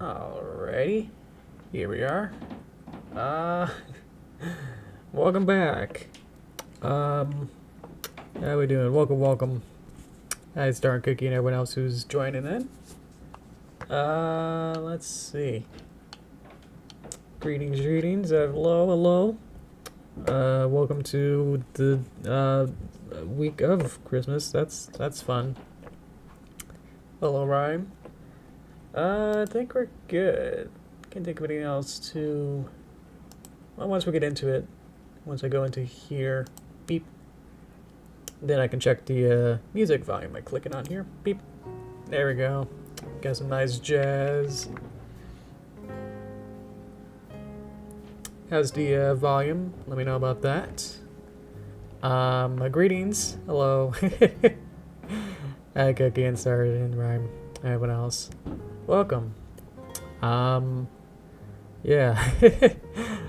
Alrighty, here we are. Welcome back. How we doing? Welcome. Hi, Star and Cookie and everyone else who's joining in. Let's see. Greetings. Hello. Welcome to the week of Christmas. That's fun. Hello, Rhyme. I think we're good. Can't think of anything else to... Well, once we get into it, once I go into here, beep, then I can check the music volume by clicking on here. Beep. There we go. Got some nice jazz. How's the volume? Let me know about that. Greetings. Hello. Hi, Cookie and Star and Rhyme. Everyone else. Welcome. Yeah.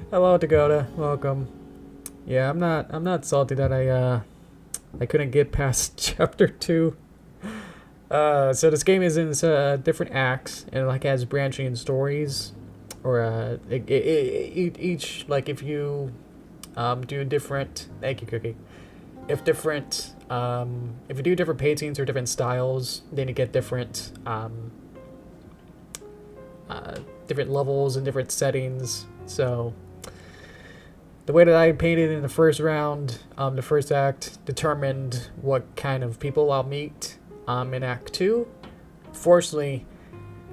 Hello, Dakota. Welcome. Yeah, I'm not salty that I couldn't get past chapter 2. So this game is in different acts and it like has branching stories, or each, like, if you do different. Thank you, Cookie. If you do different paintings or different styles, then you get different different levels and different settings. So the way that I painted in the first round, the first act, determined what kind of people I'll meet in Act 2. Fortunately,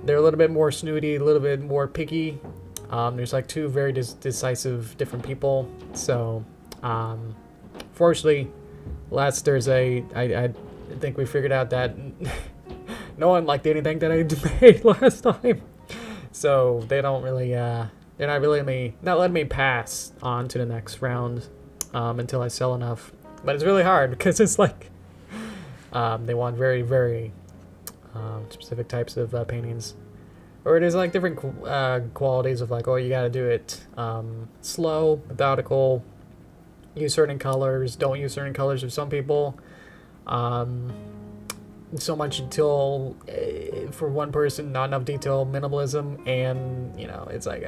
they're a little bit more snooty, a little bit more picky. There's like two very decisive different people. So, fortunately, last Thursday, I think we figured out that no one liked anything that I made last time. So they don't really, they're not really not letting me pass on to the next round until I sell enough. But it's really hard because it's like they want very, very specific types of paintings. Or it is like different qualities of like, oh, you gotta do it slow, methodical, use certain colors, don't use certain colors of some people. So much detail for one person, not enough detail, minimalism, and you know, it's like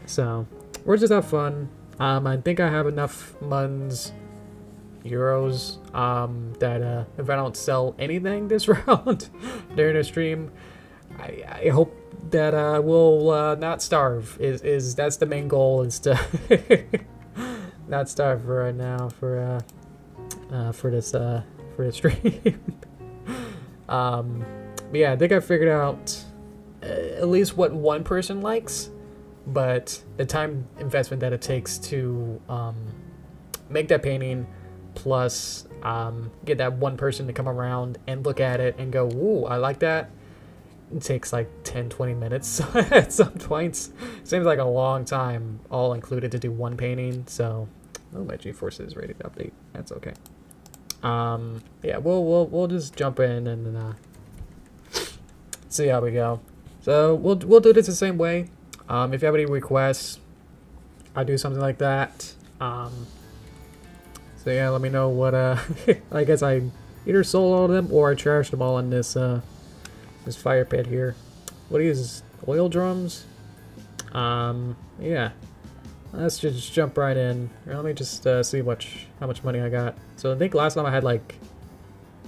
so we're just have fun. I think I have enough euros that if I don't sell anything this round during the stream, I hope that we'll not starve. Is that's the main goal, is to not starve for right now for this stream. But yeah, I think I figured out at least what one person likes, but the time investment that it takes to make that painting, plus get that one person to come around and look at it and go, ooh, I like that. It takes like 10-20 minutes at some points. Seems like a long time, all included, to do one painting. So, oh, my GeForce is ready to update. That's okay. Yeah, we'll just jump in and see how we go. So we'll do this the same way. If you have any requests, I'll do something like that. So yeah, let me know what I guess I either sold all of them or I trashed them all in this this fire pit here. What are these, oil drums? Yeah. Let's just jump right in. Let me just see how much money I got. So I think last time I had like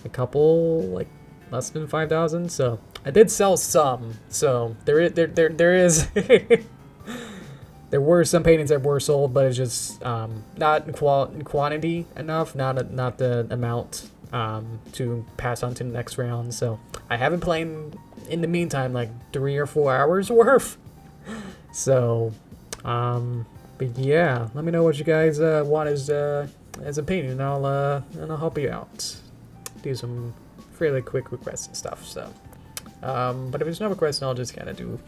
a couple, like less than 5,000. So I did sell some. So there is there were some paintings that were sold, but it's just not quantity enough, not the amount to pass on to the next round. So I have been playing in the meantime like 3 or 4 hours worth. So but yeah, let me know what you guys want as a painting, and I'll help you out. Do some fairly quick requests and stuff. So, but if there's no requests, I'll just kind of do.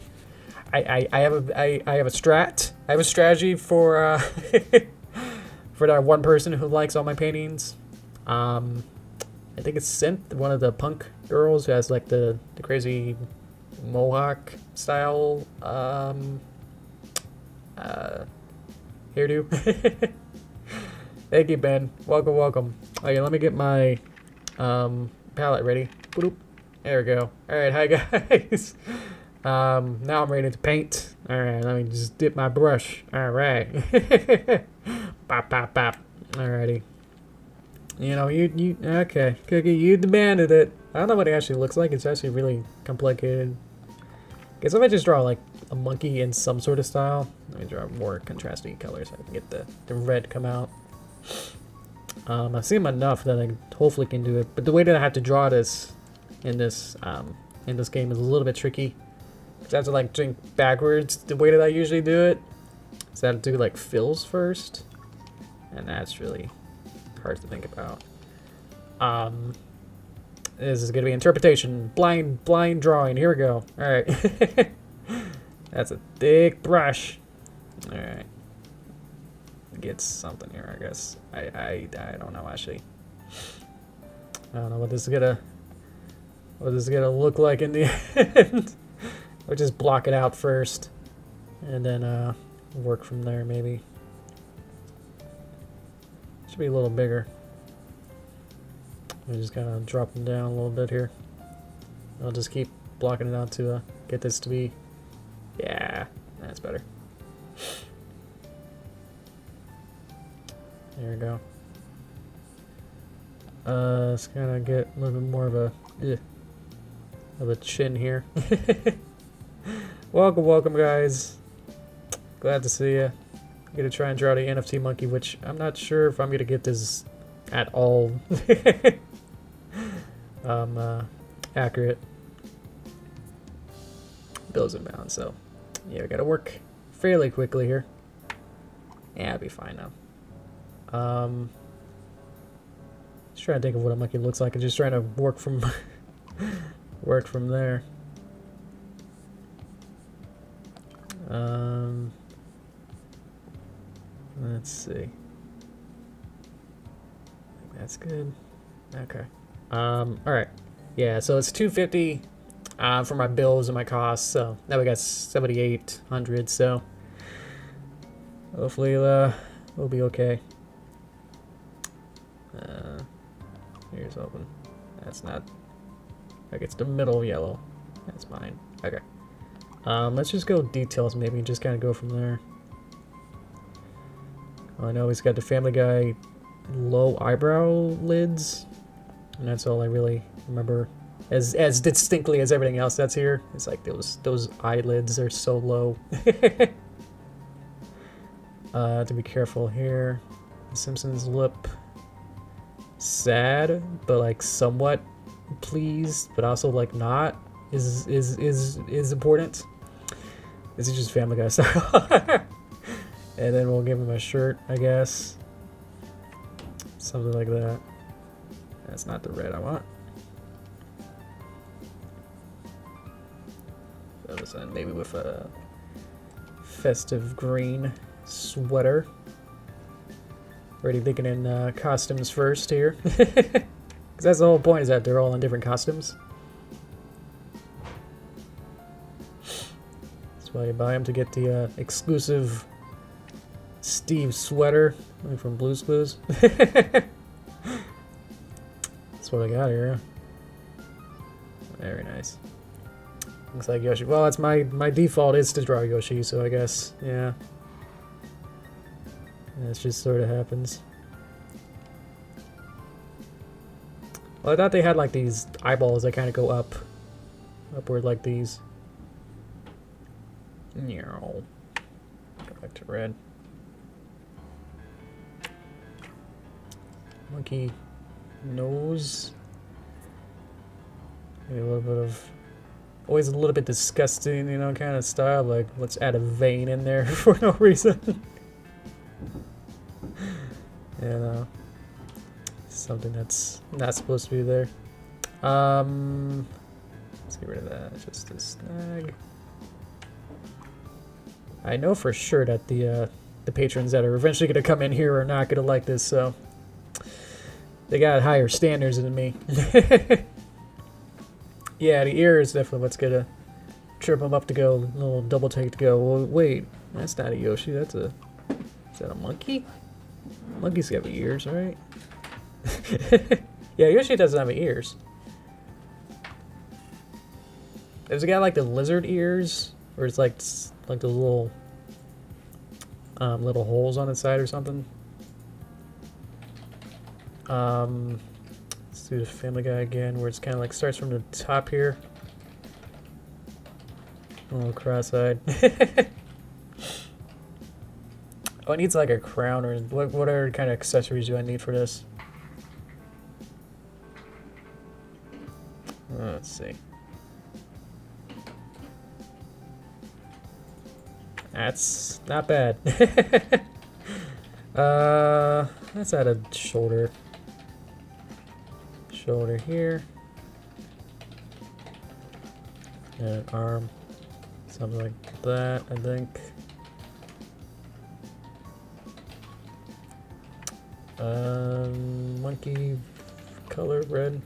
I have a strat. I have a strategy for for that one person who likes all my paintings. I think it's Cintiq, one of the punk girls who has like the crazy mohawk style hairdo. Thank you, Ben. Welcome. Okay, let me get my palette ready. Boop. There we go. Alright, hi guys. Now I'm ready to paint. Alright, let me just dip my brush. Alright. Bop, bop, bop. Alrighty. You know, okay. Cookie, you demanded it. I don't know what it actually looks like. It's actually really complicated. Guess if I just draw like a monkey in some sort of style. Let me draw more contrasty colors so I can get the red come out. I've seen enough that I hopefully can do it. But the way that I have to draw this in this game is a little bit tricky. Because I have to like drink backwards the way that I usually do it. So I have to do like fills first. And that's really hard to think about. This is gonna be interpretation. Blind drawing. Here we go. Alright. That's a thick brush. Alright. Get something here, I guess. I don't know actually. I don't know what this is gonna look like in the end. We'll just block it out first. And then work from there maybe. Should be a little bigger. I just kind of drop them down a little bit here. I'll just keep blocking it out to get this to be, yeah, that's better. There we go. Let's kind of get a little bit more of a chin here. Welcome guys. Glad to see you. I'm gonna try and draw the NFT monkey, which I'm not sure if I'm gonna get this at all accurate. Bills and bounds, so yeah, we gotta work fairly quickly here. Yeah, I'll be fine now. Just trying to think of what a monkey looks like and just trying to work from work from there. Let's see. That's good. Okay. Alright. Yeah, so it's $250 for my bills and my costs, so now we got 7,800, so hopefully we'll be okay. Here's open. That's not, like, it's the middle yellow. That's fine. Okay. Let's just go details maybe and just kind of go from there. I know he's got the Family Guy low eyebrow lids, and that's all I really remember as distinctly as everything else that's here. It's like those eyelids are so low. To be careful here. Simpsons lip, sad but like somewhat pleased, but also like not is important. This is just Family Guy style. And then we'll give him a shirt, I guess. Something like that. That's not the red I want. That was maybe with a festive green sweater. Already thinking in costumes first here. Because that's the whole point, is that they're all in different costumes. That's why you buy them, to get the exclusive Steve sweater from Blue's Clues. That's what I got here. Very nice. Looks like Yoshi. Well, that's my default is to draw Yoshi, so I guess, yeah. It just sort of happens. Well, I thought they had like these eyeballs that kind of go upward like these. Go back to red. Monkey nose. Maybe a little bit of, always a little bit disgusting, you know, kind of style. Like, let's add a vein in there for no reason. You know, something that's not supposed to be there. Let's get rid of that. Just a snag. I know for sure that the patrons that are eventually gonna come in here are not gonna like this, so they got higher standards than me. Yeah, the ear is definitely what's gonna trip them up to go. A little double take to go. Well, wait, that's not a Yoshi. That's a, is that a monkey? Monkeys got ears, right? Yeah, Yoshi doesn't have ears. Does it got like the lizard ears, or it's like the little little holes on its side or something? Let's do the Family Guy again, where it's kind of like starts from the top here. A little cross-eyed. Oh, it needs like a crown, or what other kind of accessories do I need for this? Let's see. That's not bad. Let's add a shoulder. Shoulder here. And an arm. Something like that, I think. Monkey color red.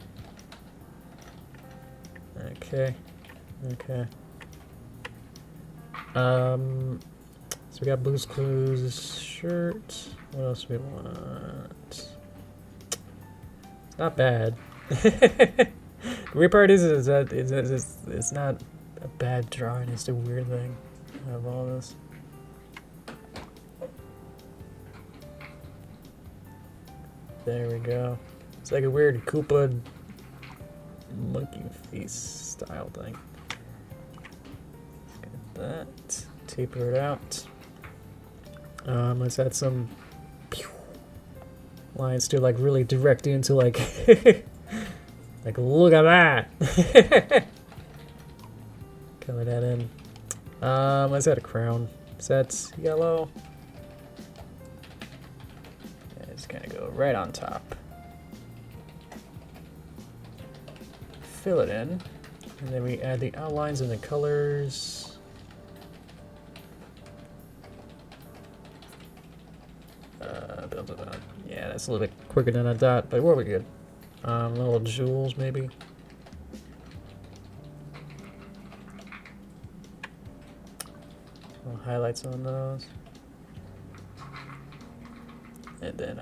Okay. Okay. So we got Blue's Clues shirt. What else do we want? It's not bad. The weird part is that it's not a bad drawing. It's the weird thing of all this. There we go. It's like a weird Koopa monkey face style thing. Get that. Taper it out. Let's add some lines to like really direct you into like like look at that. Color that in. Let's add a crown. Set yellow. And it's gonna go right on top. Fill it in, and then we add the outlines and the colors. Yeah, that's a little bit quicker than I thought, but we're good. Little jewels maybe. Little highlights on those, and then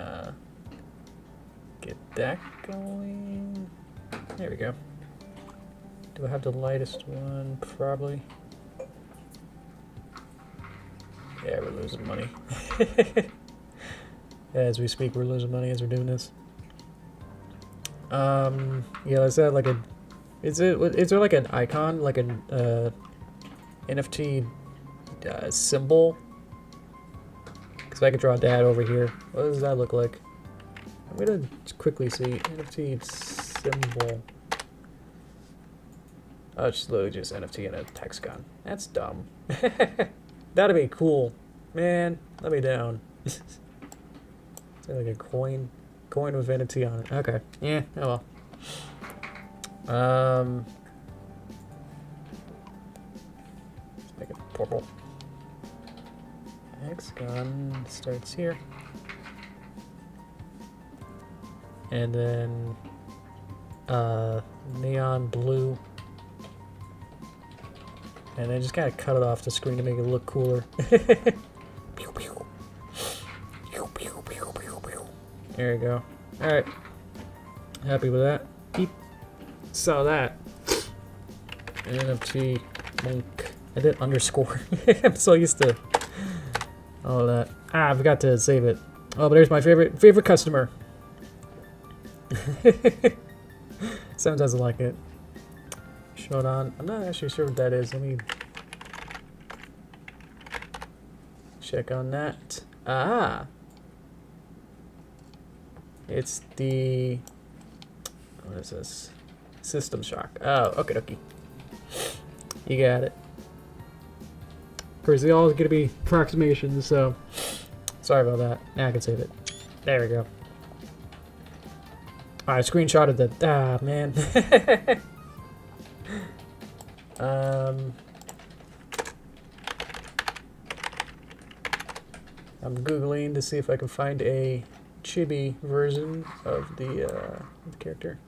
get that going. There we go. Do I have the lightest one? Probably. Yeah, we're losing money. As we speak, we're losing money as we're doing this. Yeah, let's add like a... Is there like an icon, like an NFT symbol? Because I could draw that over here. What does that look like? I'm gonna quickly see. NFT symbol. Oh, it's just literally just NFT and a Texcon. That's dumb. That'd be cool. Man, let me down. Is that like a coin? Coin with NFT on it. Okay. Yeah, oh well. Let's make it purple. Hexagon starts here. And then neon blue. And then just kind of cut it off the screen to make it look cooler. There you go. Alright. Happy with that. Beep. Saw that. NFT monk. I did underscore. I'm so used to all of that. Ah, I forgot to save it. Oh, but there's my favorite customer. Sam doesn't like it. Showed on. I'm not actually sure what that is. Let me check on that. Ah, it's the, what is this? System Shock. Oh, okay, dokie. You got it. Of course, they all gonna be approximations, so sorry about that. Now I can save it. There we go. I screenshotted that. Ah, man. I'm Googling to see if I can find a chibi version of the character.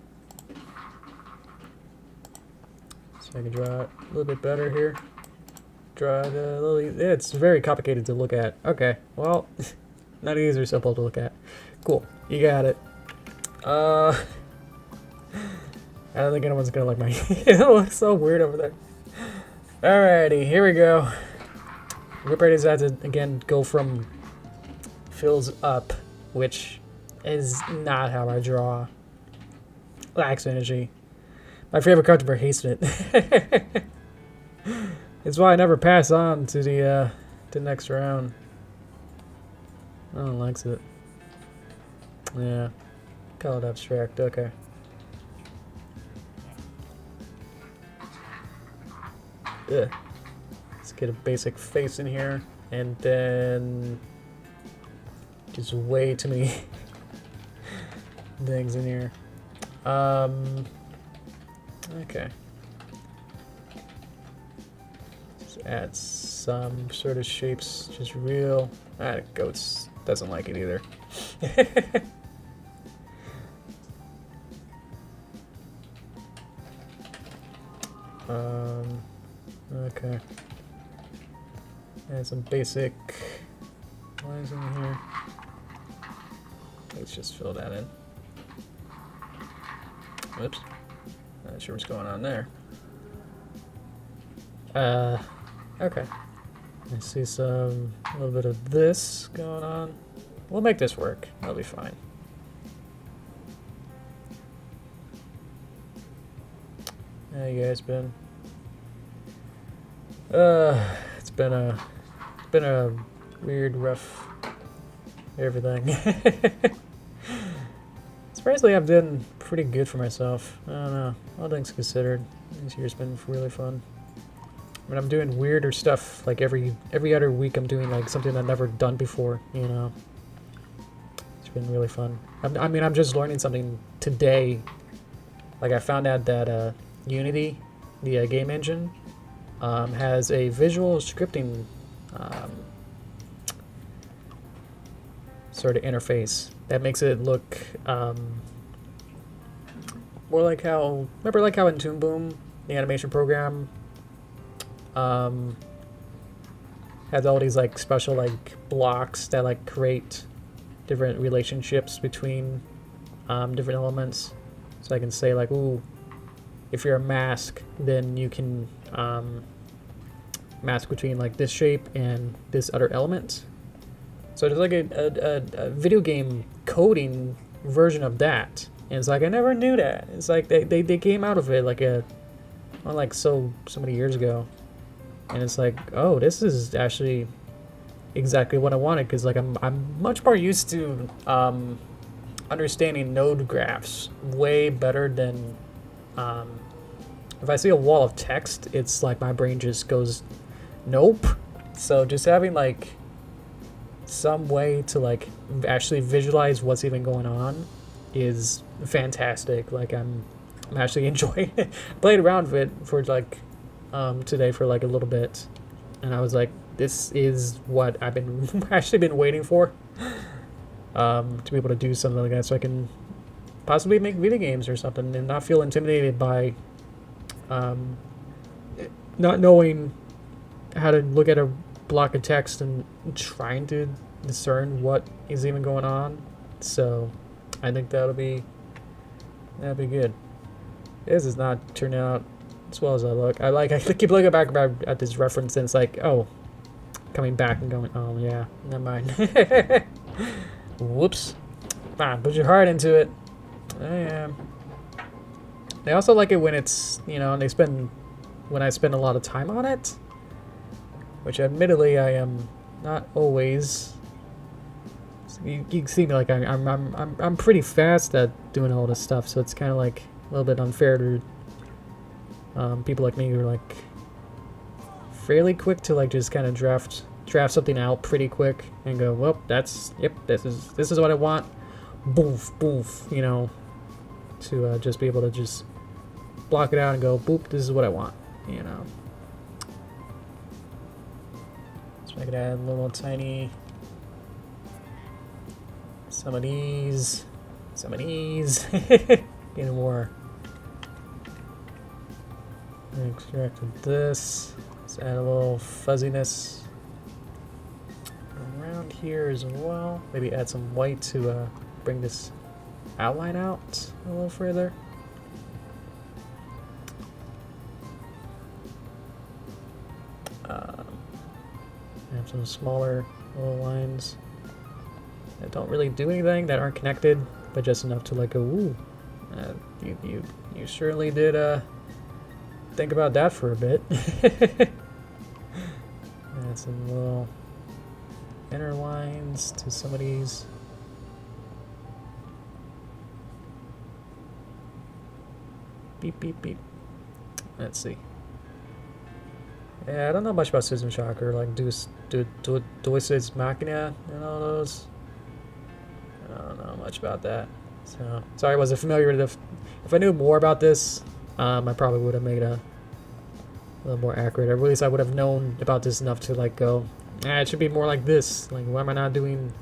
So I can draw it a little bit better here. Draw it a little, yeah, it's very complicated to look at. Okay, well, not easy or simple to look at. Cool, you got it. I don't think anyone's gonna like my... It looks so weird over there. Alrighty, here we go. We're ready to again go from fills up, which is not how I draw. Lacks energy. My favorite customer hates it. It's why I never pass on to the next round. No one likes it. Yeah. Call it abstract, okay. Ugh. Let's get a basic face in here, and then just way too many things in here. Okay. Just add some sort of shapes, just real. Goats doesn't like it either. Okay. Add some basic lines in here. Let's just fill that in. Whoops. Not sure what's going on there. Okay. I see a little bit of this going on. We'll make this work. That'll be fine. How you guys been? It's been a weird, rough everything. Surprisingly, I've done pretty good for myself. I don't know. All things considered, this year's been really fun. I mean, I'm doing weirder stuff. Like every other week, I'm doing like something I've never done before. You know, it's been really fun. I mean, I'm just learning something today. Like I found out that Unity, the game engine, has a visual scripting sort of interface that makes it look more like how, remember like how in Toon Boom, the animation program, has all these like special like blocks that like create different relationships between different elements. So I can say like, ooh, if you're a mask, then you can mask between like this shape and this other element. So there's like a video game coding version of that. And it's like, I never knew that. It's like they came out of it like so many years ago. And it's like, oh, this is actually exactly what I wanted, because like I'm much more used to understanding node graphs way better than if I see a wall of text, it's like my brain just goes nope. So just having like some way to like actually visualize what's even going on is fantastic. Like I'm actually enjoying it. Played around with it for like today for like a little bit, and I was like, this is what I've been actually been waiting for, to be able to do something like that, so I can possibly make video games or something and not feel intimidated by not knowing how to look at a block of text and trying to discern what is even going on. So I think that'll be good. This is not turning out as well as I look. I keep looking back at this reference, and it's like, oh, coming back and going, oh yeah, never mind. Whoops. Man, put your heart into it. I am. I also like it when it's, you know, when I spend a lot of time on it, which admittedly I am not always. You can see me like I'm pretty fast at doing all this stuff, so it's kind of like a little bit unfair to people like me who are like fairly quick to like just kind of draft something out pretty quick and go, well, this is what I want, boof boof, you know, to just be able to just block it out and go, boop, this is what I want, you know. So I could add a little tiny, some of these, get more. Extracted this. Let's add a little fuzziness around here as well. Maybe add some white to bring this outline out a little further. have some smaller little lines that don't really do anything, that aren't connected, but just enough to like go, ooh, you surely did think about that for a bit. Add some little inner lines to some of these. Beep, beep, beep. Let's see. Yeah, I don't know much about System Shock or like Deus Ex Machina and all those. I don't know much about that. So, sorry I wasn't familiar with it. If I knew more about this, I probably would have made a little more accurate. Or at least I would have known about this enough to like go, it should be more like this. Like, why am I not doing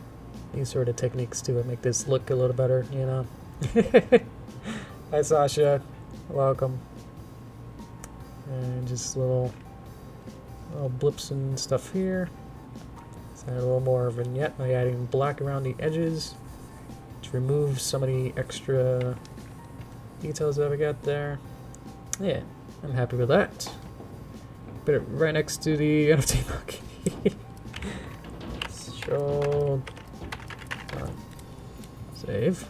these sort of techniques to make this look a little better, you know? Hi, Sasha. Welcome. And just little blips and stuff here. Let's add a little more vignette by adding black around the edges to remove some of the extra details that we got there. Yeah, I'm happy with that. Put it right next to the NFT monkey. Show. Save.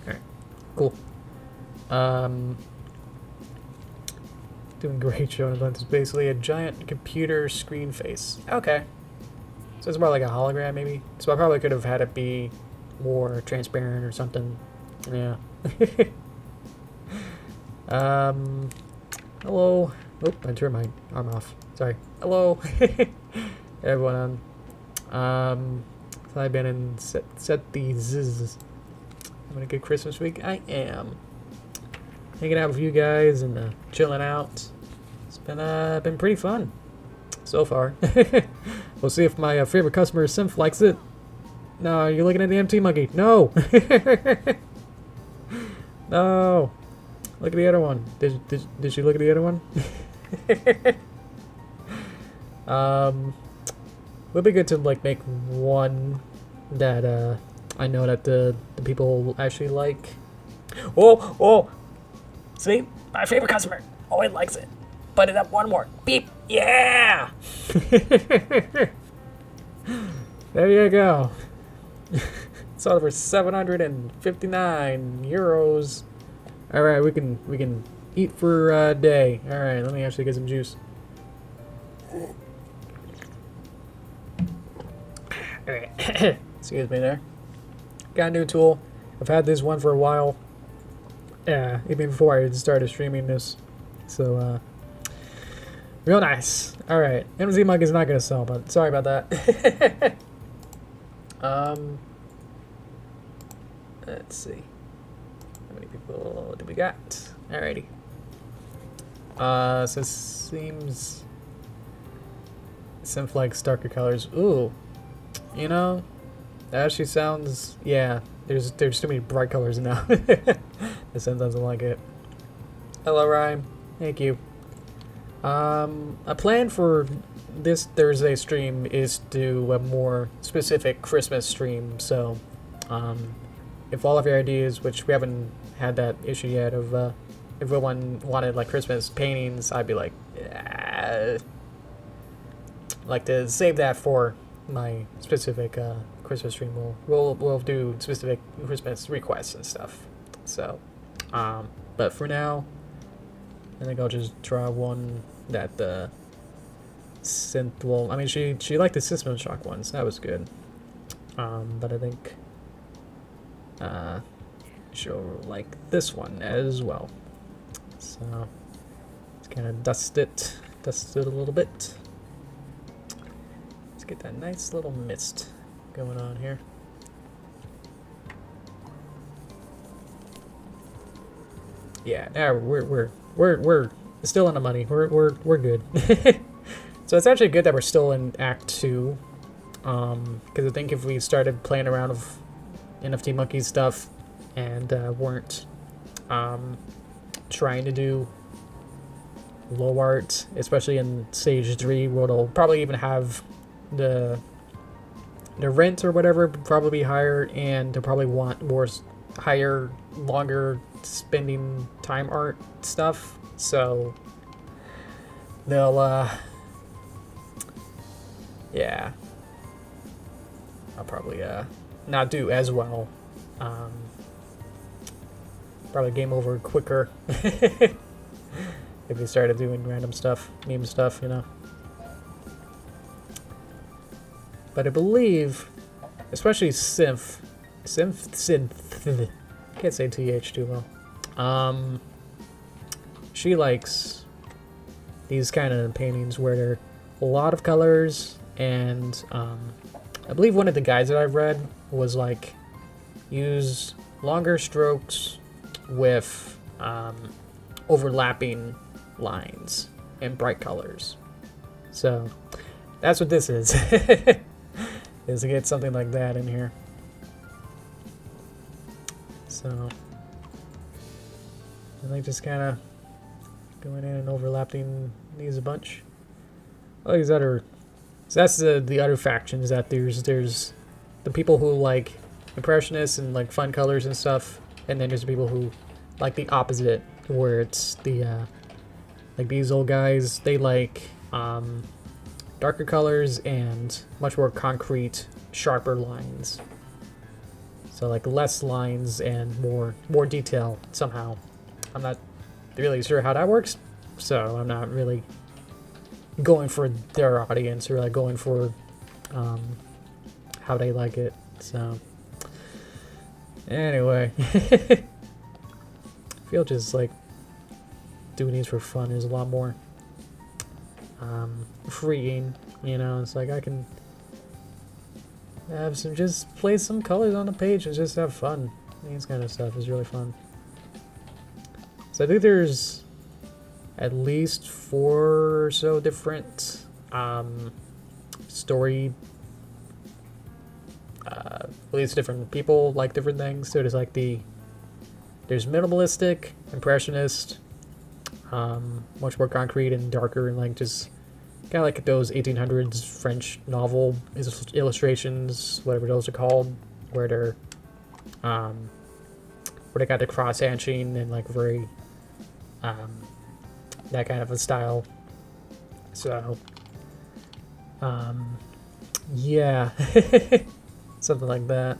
Alright, cool. Doing great showing it. It's basically a giant computer screen face. Okay. So it's more like a hologram maybe. So I probably could have had it be more transparent or something. Yeah. Hello. Oh, I turned my arm off. Sorry. Hello. Everyone. So I've been in set these. Having a good Christmas week. I am. Hanging out with you guys and chilling out. It's been pretty fun so far. We'll see if my favorite customer Synth likes it. No, you're looking at the MT monkey. No. No. Look at the other one. Did you look at the other one? Would be good to like make one that I know that the people actually like. Oh. See? My favorite customer always likes it. Put it up one more. Beep. Yeah! There you go. It's over 759 euros. Alright, we can eat for a day. Alright, let me actually get some juice. Alright. Excuse me there. Got a new tool. I've had this one for a while. Yeah, even before I started streaming this. So, real nice. Alright, MZ Mug is not going to sell, but sorry about that. Let's see. How many people do we got? Alrighty. So it seems... Synth likes darker colors. Ooh. You know, that actually sounds... Yeah, there's too many bright colors now. The Synth doesn't like it. Hello, Rhyme. Thank you. A plan for this Thursday stream is to do a more specific Christmas stream. So, if all of your ideas, which we haven't had that issue yet, of if everyone wanted like Christmas paintings, I'd be like to save that for my specific Christmas stream. We'll do specific Christmas requests and stuff. So, but for now, I think I'll just draw one that the Synth will. I mean, she liked the System Shock ones. That was good. But I think she'll like this one as well. So let's kind of dust it a little bit. Let's get that nice little mist going on here. Yeah, now we're still in the money. We're good. So it's actually good that we're still in Act 2, because I think if we started playing around with NFT Monkey stuff and weren't trying to do low art, especially in Stage 3, where it'll probably even have the rent or whatever probably be higher, and they'll probably want more higher, longer spending time art stuff. So they'll Yeah. I'll probably not do as well. Probably game over quicker if we started doing random stuff, meme stuff, you know. But I believe, especially synth, can't say TH too well. She likes these kind of paintings where there are a lot of colors, and I believe one of the guides that I've read was like use longer strokes with overlapping lines and bright colors. So that's what this is. Is to get something like that in here. So I like just kind of going in and overlapping these a bunch. All these other, so that's the other factions. That there's the people who like impressionists and like fun colors and stuff, and then there's the people who like the opposite, where it's the like these old guys. They like darker colors and much more concrete, sharper lines. So like less lines and more detail somehow. I'm not really sure how that works, so I'm not really going for their audience or like going for how they like it. So anyway, I feel just like doing these for fun is a lot more freeing, you know. It's like I can have some, just play some colors on the page and just have fun. These kind of stuff is really fun. So I think there's at least 4 or so different story, at least different people like different things. So there's like there's minimalistic, impressionist, much more concrete and darker, and like just kind of like those 1800s French novel illustrations, whatever those are called, where they're where they got the cross hatching and like very that kind of a style. So yeah, something like that.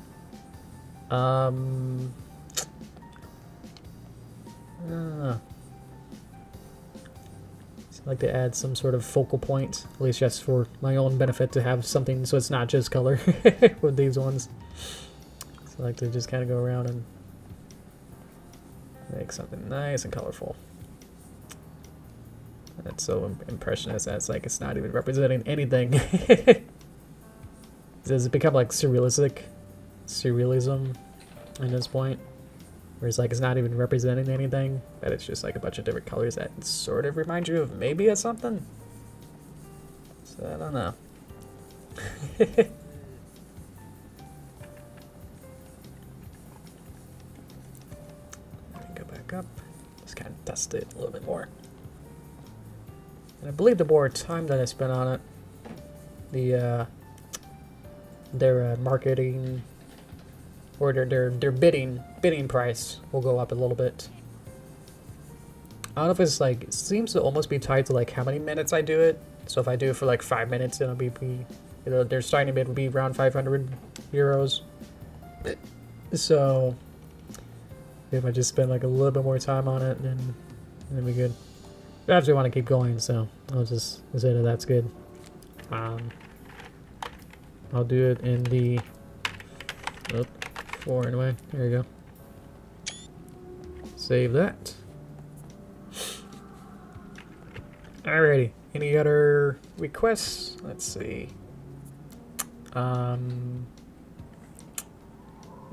I like to add some sort of focal point, at least just for my own benefit, to have something so it's not just color with these ones. So I like to just kind of go around and make something nice and colorful. That's so impressionist that it's like it's not even representing anything. Does it become like surrealism at this point? Where it's like it's not even representing anything, that it's just like a bunch of different colors that sort of remind you of maybe of something. So I don't know. Let me go back up. Just kind of test it a little bit more. And I believe the more time that I spent on it, their marketing or their bidding price will go up a little bit. I don't know if it's like, it seems to almost be tied to like how many minutes I do it. So if I do it for like 5 minutes, then it'll be you know, their starting bid will be around 500 euros. So if I just spend like a little bit more time on it, then it'll be good. But I actually want to keep going, so I'll just say that that's good. I'll do it in the 4 anyway. There you go. Save that. Alrighty. Any other requests? Let's see. Maybe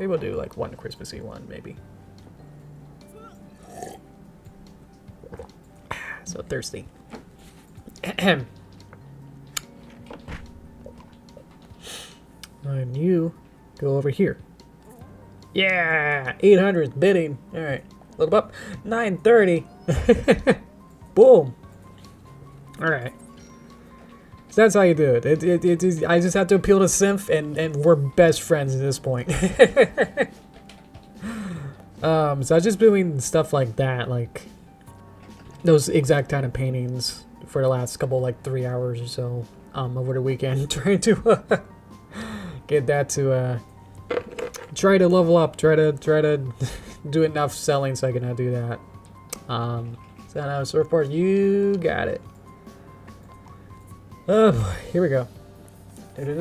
we'll do like one Christmassy one, maybe. So thirsty. And you go over here. Yeah, 800 bidding. All right, load up. 930. Boom. All right. So that's how you do it. I just have to appeal to Synth, and we're best friends at this point. So I was just doing stuff like that, like those exact kind of paintings for the last couple, like 3 hours or so. over the weekend, trying to get that to try to level up, try to do enough selling so I can do that. So now surfboard, you got it. Oh boy, here we go. We need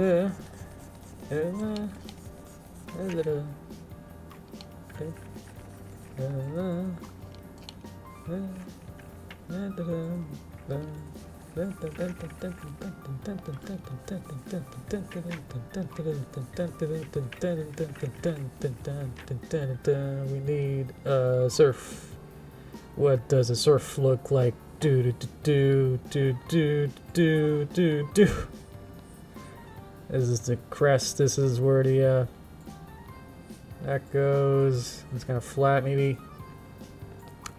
a surf. What does a surf look like? Do do do do do do do do. This is the crest. This is where the that goes. It's kind of flat, maybe.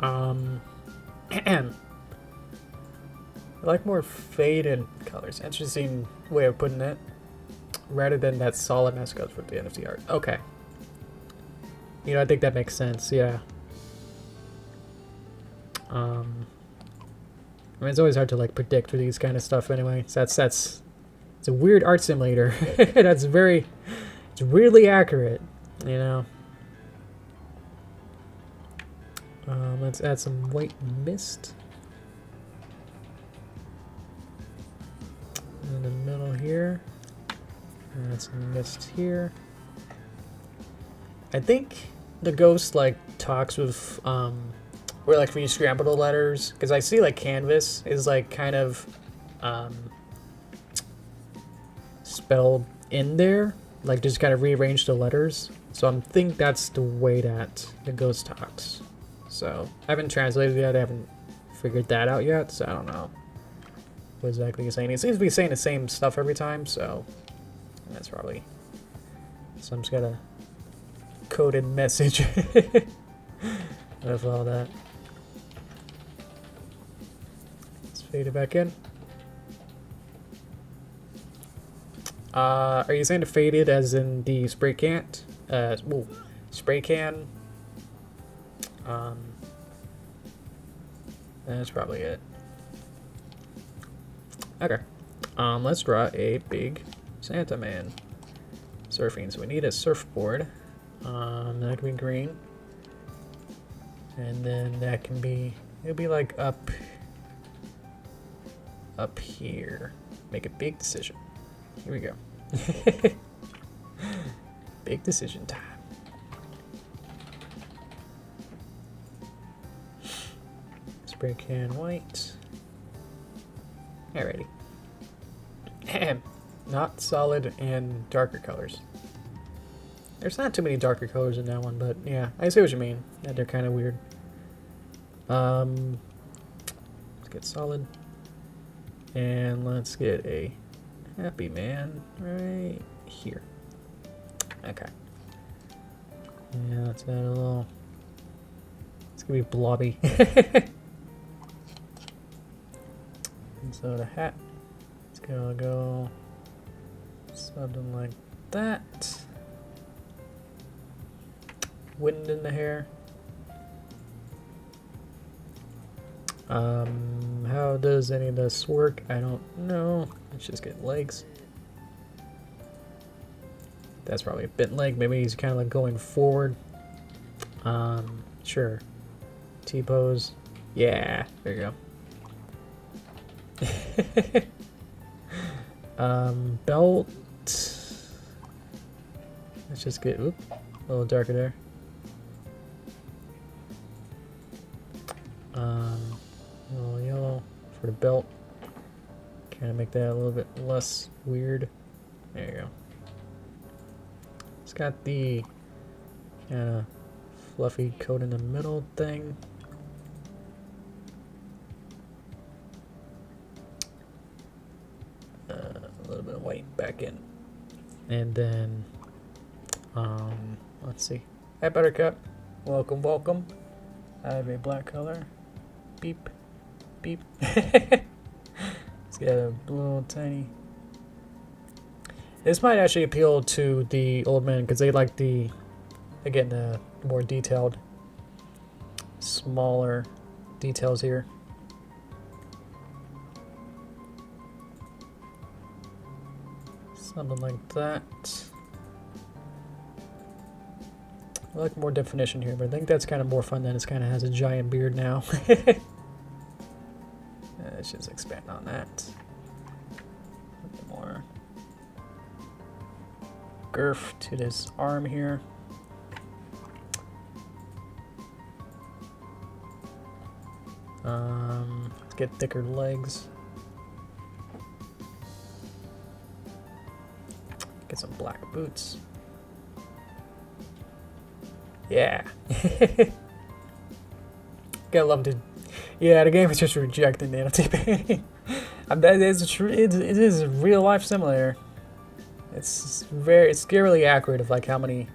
I like more faded colors. Interesting way of putting it. Rather than that solidness goes with the NFT art. Okay. You know, I think that makes sense. Yeah. I mean, it's always hard to like predict for these kind of stuff anyway. So that's it's a weird art simulator. It's really accurate, you know. Let's add some white mist in the middle here. Add some mist here. I think the ghost like talks with where like when you scramble the letters, because I see like canvas is like kind of spelled in there, like just kind of rearrange the letters. So I think that's the way that the ghost talks. So I haven't translated yet, I haven't figured that out yet, so I don't know what exactly he's saying. He seems to be saying the same stuff every time, so that's probably some kind of coded message of all that. Let's fade it back in. Are you saying to fade it as in the spray can? Spray can. That's probably it. Okay. Let's draw a big Santa man surfing. So we need a surfboard. That can be green. And then that can be, it'll be like up here. Make a big decision. Here we go. Big decision time. Spray can white. Alrighty. Not solid and darker colors. There's not too many darker colors in that one, but yeah, I see what you mean. Yeah, they're kind of weird. Let's get solid. And let's get a happy man right here. Okay. Yeah, let's add a little. It's gonna be blobby. And so the hat, it's gonna go something like that. Wind in the hair. How does any of this work? I don't know. Let's just get legs. That's probably a bent leg. Maybe he's kind of like going forward. Sure. T-pose. Yeah, there you go. Belt. Let's just get a little darker there. A little yellow for the belt. Kind of make that a little bit less weird. There you go. It's got the kind of fluffy coat in the middle thing. A little bit of white back in. And then, let's see. Hi, Buttercup. Welcome, welcome. I have a black color. Beep. Beep. It's got a little tiny. This might actually appeal to the old men because they like the, again, the more detailed, smaller details here. Something like that. I like more definition here, but I think that's kind of more fun than it kind of has a giant beard now. Let's just expand on that. A bit more girth to this arm here. Let's get thicker legs. Get some black boots. Yeah. Gotta love to. Yeah, the game is just rejecting NFT painting. It is a real life simulator. It's scarily accurate of like how many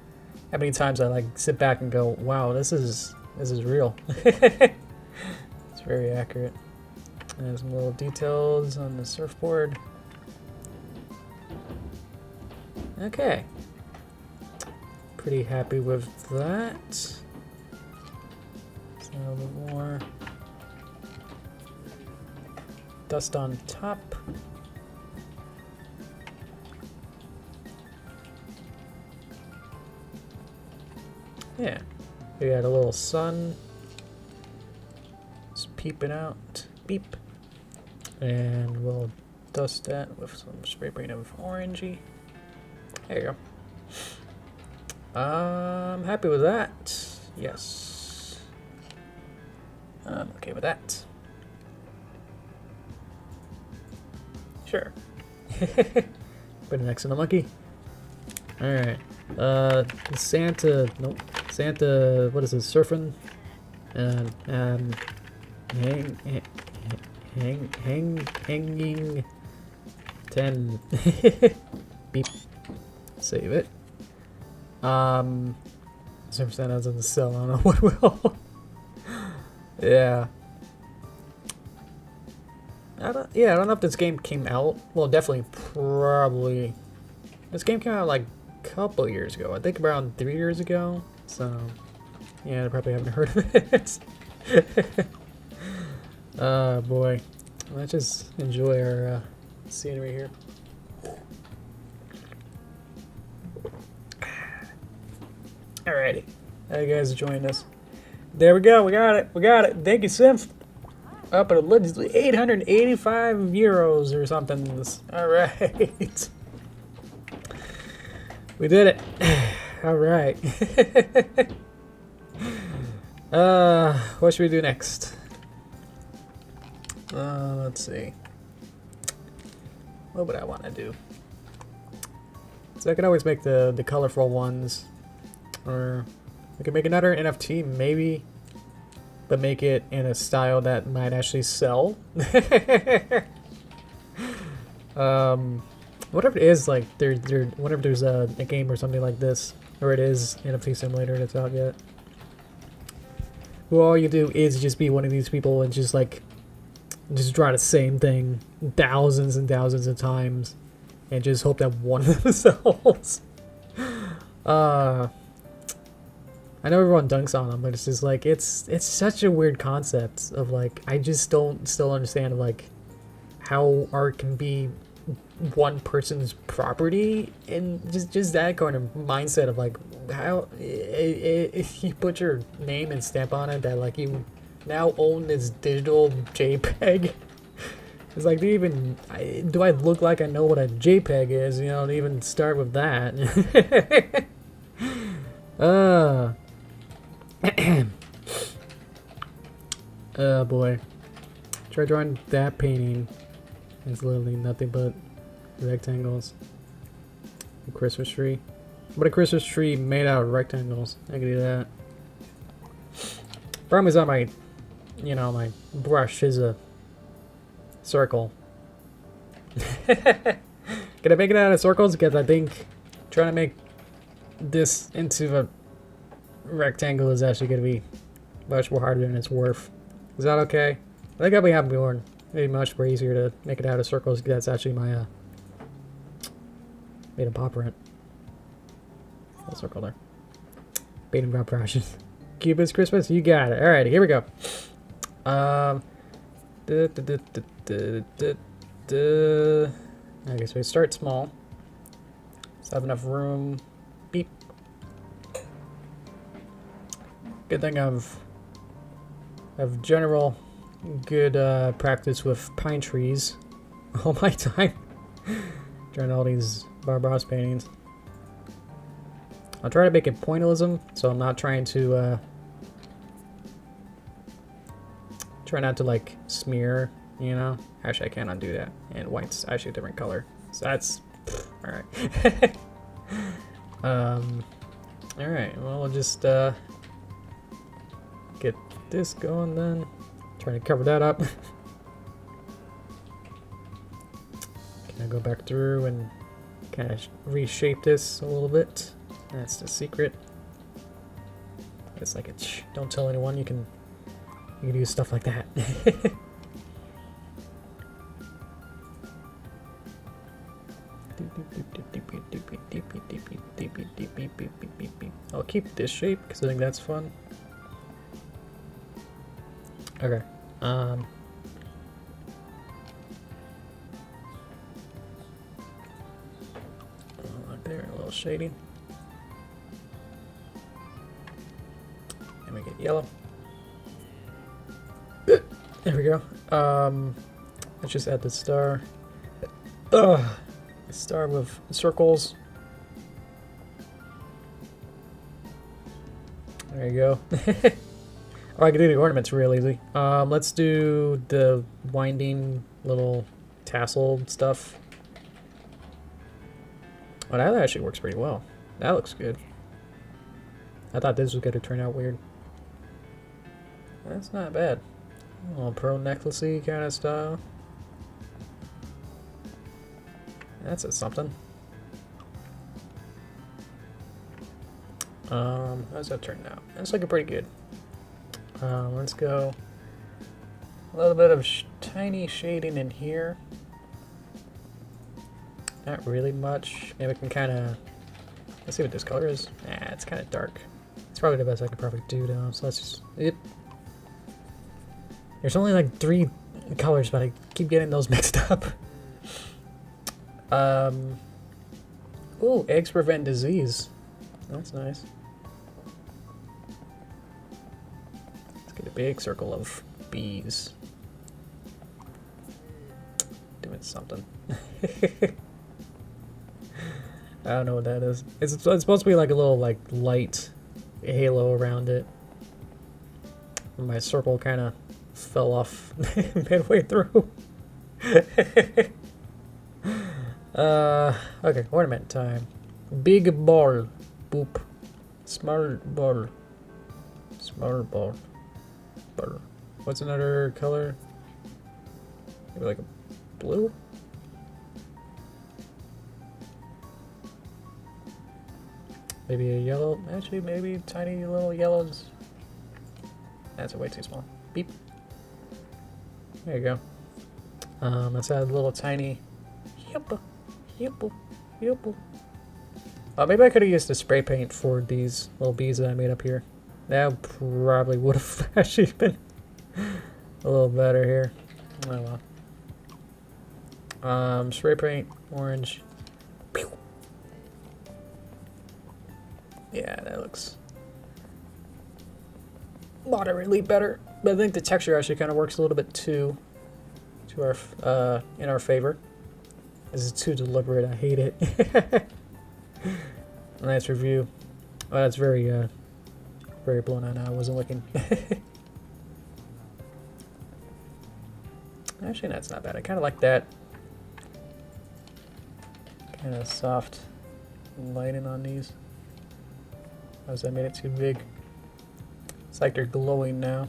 times I like sit back and go, wow, this is real. It's very accurate. And some little details on the surfboard. Okay. Pretty happy with that. So a little bit more dust on top. Yeah, we got a little sun. It's peeping out. Beep. And we'll dust that with some spray paint of orangey. There you go. I'm happy with that. Yes. I'm okay with that. Sure. Put an X in the monkey. Alright. Santa. Nope. Santa. What is this? Surfing? Hanging 10. Beep. Save it. Some Santa's in the cell. I don't know what will. Yeah. I don't know if this game came out. Well, definitely, probably. This game came out like a couple years ago. I think around 3 years ago. So, yeah, I probably haven't heard of it. Oh boy. Let's just enjoy our scenery here. Alrighty. How you guys joining us? There we go. We got it. We got it. Thank you, Synth. Up at allegedly 885 euros or something. Alright. We did it. Alright. What should we do next? Let's see. What would I want to do? So I can always make the colorful ones. Or we could make another NFT, maybe, but make it in a style that might actually sell. Whatever it is, like whenever there's a game or something like this, or it is NFT simulator that's out yet, where all you do is just be one of these people and just draw the same thing thousands and thousands of times, and just hope that one of them sells. I know everyone dunks on them, but it's just like it's such a weird concept of like I just don't still understand of like how art can be one person's property, and just that kind of mindset of like how if you put your name and stamp on it that like you now own this digital JPEG. It's like, do I look like I know what a JPEG is? You know, to even start with that. Oh boy. Try drawing that painting. It's literally nothing but rectangles. A Christmas tree. But a Christmas tree made out of rectangles. I can do that. Problem is on my, my brush is a circle. Can I make it out of circles? Because I think trying to make this into a rectangle is actually going to be much more harder than it's worth. Is that okay? I think I'll be happy more. Maybe much more easier to make it out of circles because that's actually my made in pop print. Full circle there. Made in pop brushes. Cupid's Christmas, you got it. Alright, here we go. I guess we start small. Just have enough room. Beep. Good thing I've general good practice with pine trees all my time. Drawing all these Barbaros paintings. I'll try to make it pointillism, so I'm not trying to try not to like smear, you know. Actually, I can't undo that. And white's actually a different color, so that's all right. All right. Well, we'll just get this going then. Trying to cover that up. Can I go back through and kind of reshape this a little bit? That's the secret. It's like a don't tell anyone. You can do stuff like that. I'll keep this shape because I think that's fun. Okay. Like there, a little shading. And we get yellow. There we go. Let's just add the star. Star with circles. There you go. Oh, I can do the ornaments real easy. Let's do the winding little tassel stuff. Oh, that actually works pretty well. That looks good. I thought this was going to turn out weird. That's not bad. A little pearl necklacey kind of style. That's something. How's that turn out? That's looking pretty good. Let's go a little bit of tiny shading in here. Not really much. Maybe we can kind of, let's see what this color is. Nah, it's kind of dark. It's probably the best I could probably do though. So let's just, yep. There's only like 3 colors, but I keep getting those mixed up. Ooh, eggs prevent disease. That's nice. Let's get a big circle of bees. Doing something. I don't know what that is. It's supposed to be like a little like light halo around it. My circle kind of fell off midway through. Okay, ornament time. Big ball. Boop. Small ball. Small ball. Ball. What's another color? Maybe like a blue? Maybe a yellow. Actually, maybe tiny little yellows. That's way too small. Beep. There you go. Let's add a little tiny. Yup. Yup. Yup. Maybe I could have used the spray paint for these little bees that I made up here. That probably would have actually been a little better here. Oh well. Spray paint, orange. Pew. Yeah, that looks moderately better. But I think the texture actually kind of works a little bit too to our in our favor. This is too deliberate. I hate it. Nice review. Oh, that's very very blown out now. I wasn't looking. Actually, that's not bad. I kind of like that kind of soft lighting on these. As I made it too big. It's like they're glowing now.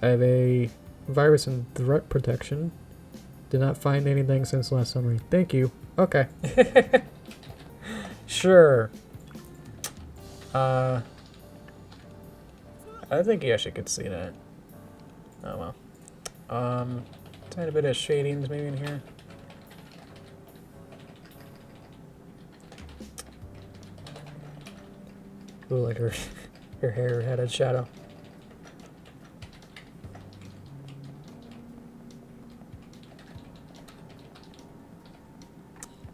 I have a virus and threat protection. Did not find anything since last summary. Thank you. Okay. Sure. I think you actually could see that. Oh well. Tiny bit of shadings maybe in here. Ooh, like her hair had a shadow.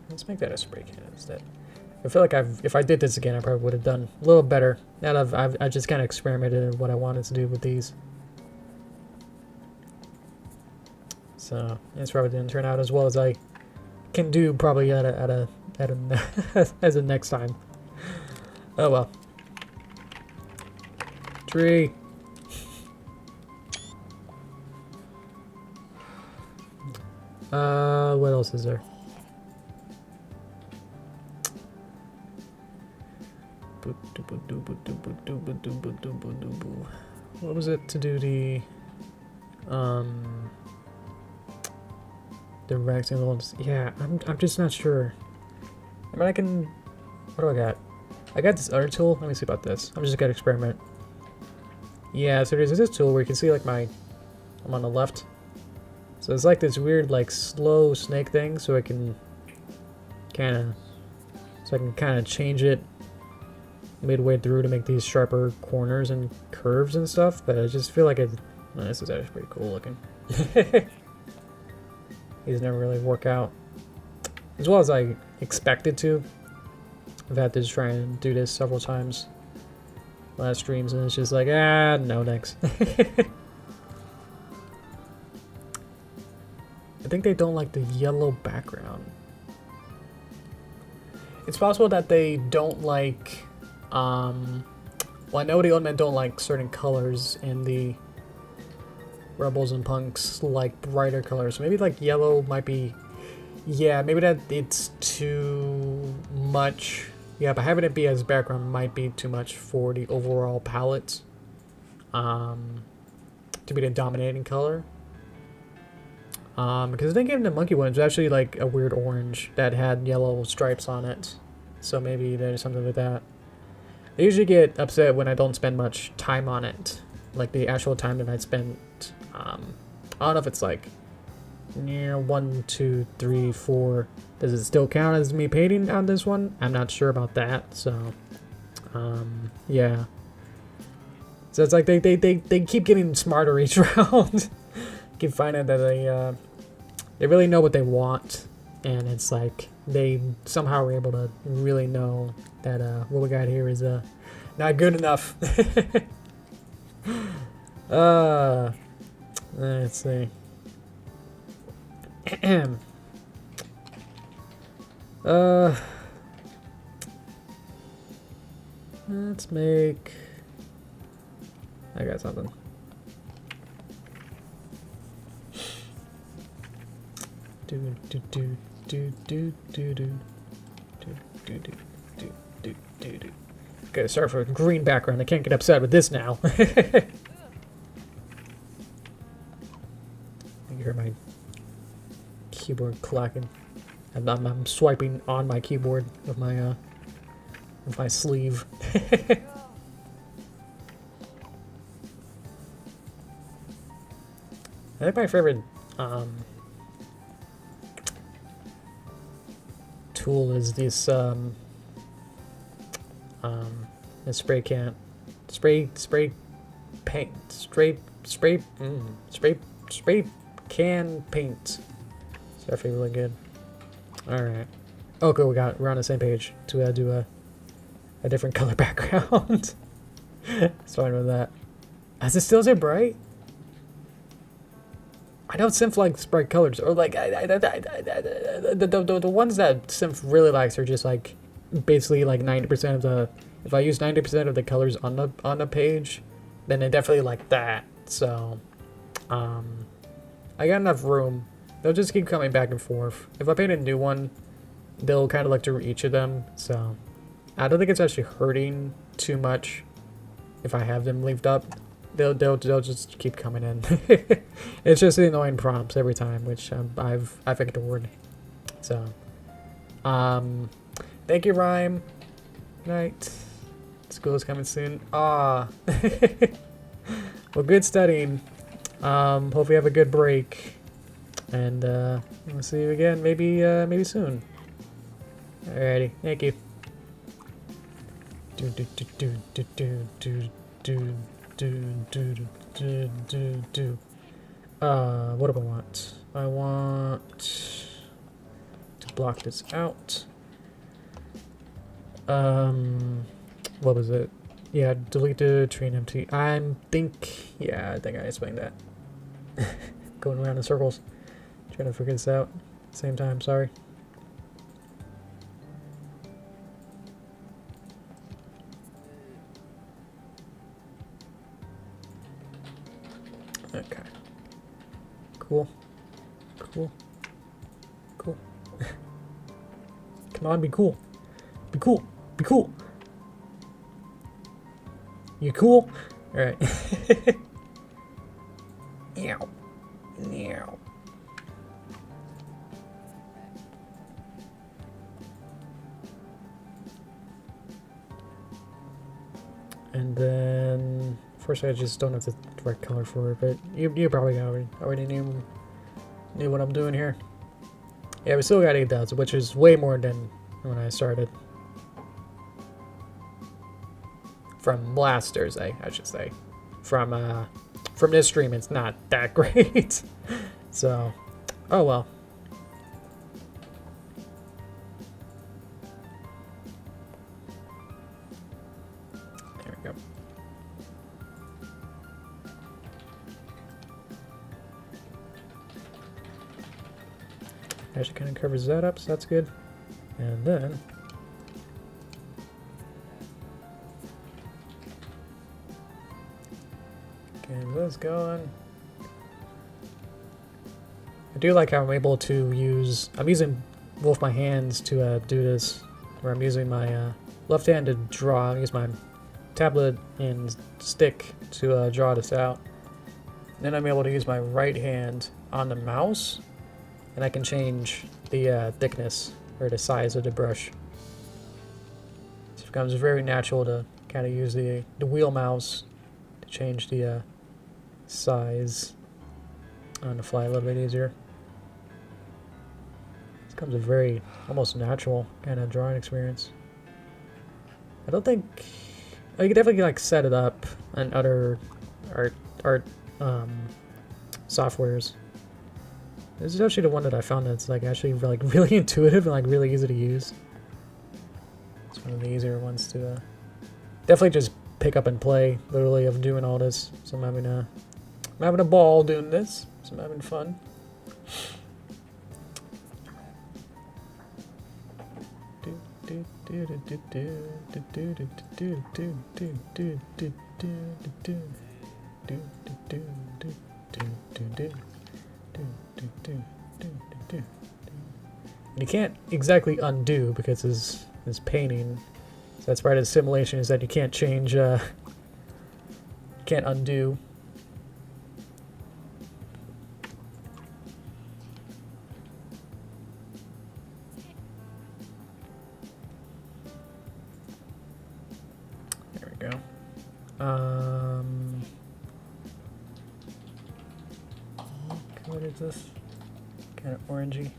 Let's make that a spray can instead. I feel like if I did this again, I probably would have done a little better. Now that I just kind of experimented in what I wanted to do with these. So it's probably didn't turn out as well as I can do probably at a as a next time. Oh well. Tree. What else is there? What was it to do the racks and the ones? Yeah, I'm just not sure. I mean, I can. What do I got? I got this other tool. Let me see about this. I'm just gonna experiment. Yeah, so there's this tool where you can see like I'm on the left. So it's like this weird like slow snake thing, so I can kind of change it midway through to make these sharper corners and curves and stuff. But I just feel like this is actually pretty cool looking. These never really work out as well as I expected to. I've had to try and do this several times last streams, and it's just like, no thanks. I think they don't like the yellow background. It's possible that they don't like, well, I know the old men don't like certain colors, and the rebels and punks like brighter colors. So maybe like yellow might be, yeah, maybe that it's too much. Yeah, but having it be as background might be too much for the overall palette, to be the dominating color. Because I think even the monkey one was actually like a weird orange that had yellow stripes on it. So maybe there's something with that. I usually get upset when I don't spend much time on it. Like the actual time that I spent, I don't know if it's like, 1, 2, 3, 4. Does it still count as me painting on this one? I'm not sure about that, so, yeah. So it's like they keep getting smarter each round. Keep finding that they really know what they want, and it's like they somehow are able to really know that what we got here is not good enough. Let's see. Let's make. I got something. Okay, sorry for a green background. I can't get upset with this now. You hear my keyboard clacking. I'm swiping on my keyboard with my sleeve. I think my favorite tool is this spray can, spray paint, spray can paint. So that feels really good. All right. Oh, good. We're on the same page to do a different color background. Starting with that. Is it still so bright? I know Synth likes bright colors, or like the ones that Synth really likes are just like basically like 90% of the. If I use 90% of the colors on the page, then they definitely like that. So, I got enough room. They'll just keep coming back and forth. If I paint a new one, they'll kind of look through each of them. So, I don't think it's actually hurting too much if I have them leaved up. They'll just keep coming in. It's just the annoying prompts every time, which I've ignored. So, thank you, Rhyme. Night. School is coming soon. Well, good studying. Hope you have a good break, and we'll see you again maybe soon. Alrighty, thank you. What do I want? I want to block this out. What was it? Yeah, delete the train empty. I think I explained that. Going around in circles. Trying to figure this out. Same time, sorry. Okay. Cool. Cool. Cool. Come on, be cool. Be cool. Be cool. You cool? Alright. Meow. Meow. And then, first I just don't have the right color for it, but you probably already knew what I'm doing here. Yeah, we still got 8,000, which is way more than when I started. From last Thursday, I should say. From this stream, it's not that great. So, oh well. There we go. Actually kind of covers that up, so that's good. And then get this going. I do like how I'm able to use, I'm using both my hands to do this, where I'm using my left hand to draw, use my tablet and stick to draw this out. Then I'm able to use my right hand on the mouse, and I can change the thickness or the size of the brush. So it becomes very natural to kind of use the wheel mouse to change the size on the fly a little bit easier. It becomes a very almost natural kind of drawing experience. I don't think, oh, you could definitely like set it up on other art softwares. This is actually the one that I found that's like actually like really intuitive and like really easy to use. It's one of the easier ones to definitely just pick up and play. Literally, of doing all this, so I'm having a ball doing this. So I'm having fun. And you can't exactly undo because his painting. So that's part of the simulation, is that you can't change. You can't undo. There we go. What is this? Kind of orangey.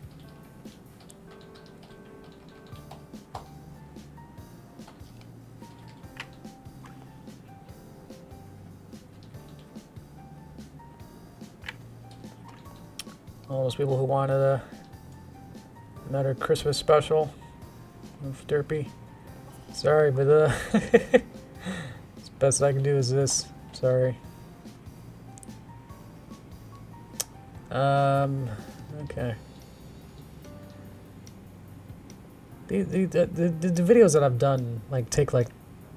All those people who wanted another Christmas special of Derpy. Sorry, but the best I can do is this. Sorry. Okay. The videos that I've done like take like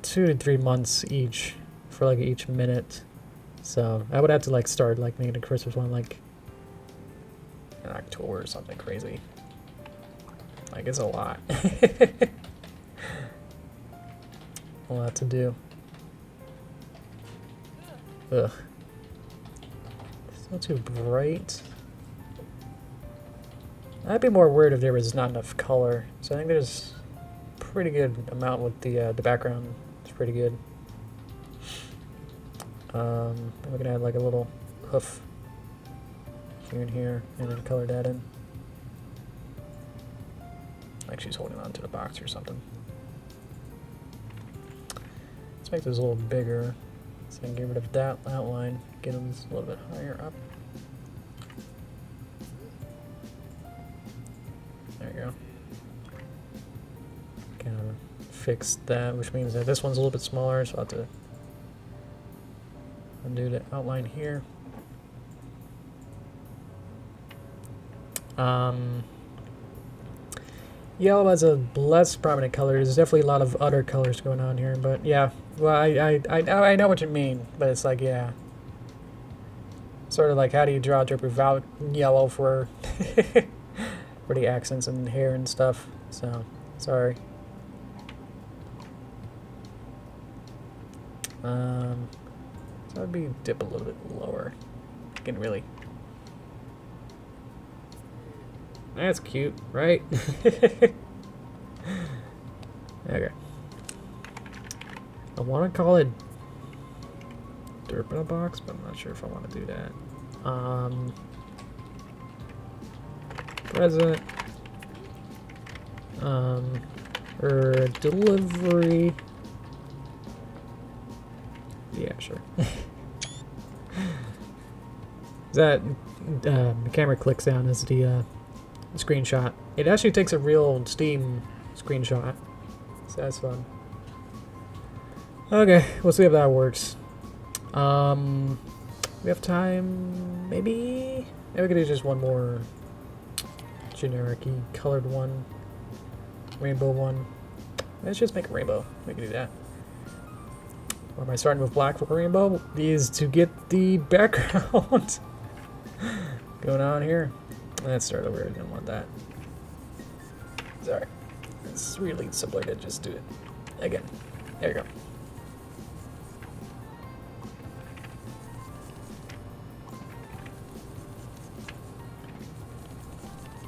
2 to 3 months each for like each minute. So I would have to like start like making a Christmas one like in October or something crazy. Like it's a lot. A lot to do. Ugh. It's not too bright. I'd be more worried if there was not enough color. So I think there's a pretty good amount with the background. It's pretty good. We can add like a little hoof here and here, and then color that in. Like she's holding on to the box or something. Let's make this a little bigger, so I can get rid of that outline, get them a little bit higher up. There you go. fix that, which means that this one's a little bit smaller, so I'll have to undo the outline here. Yellow has a less prominent color. There's definitely a lot of other colors going on here, but yeah. Well, I know what you mean, but it's like, yeah. Sort of like, how do you draw Derpy without yellow for for the accents and hair and stuff? So, sorry. So I'd be dip a little bit lower. I can really. That's cute, right? Okay. I want to call it Derp in a box, but I'm not sure if I want to do that. Present. Or delivery. Yeah, sure. That the camera clicks down as the screenshot. It actually takes a real Steam screenshot, so that's fun. Okay, we'll see if that works. We have time, maybe? Maybe we could do just one more generic-y colored one. Rainbow one. Let's just make a rainbow. We can do that. Or am I starting with black for rainbow? Is to get the background going on here. Let's start over. I didn't want that. Sorry. It's really simpler to just do it again. There you go.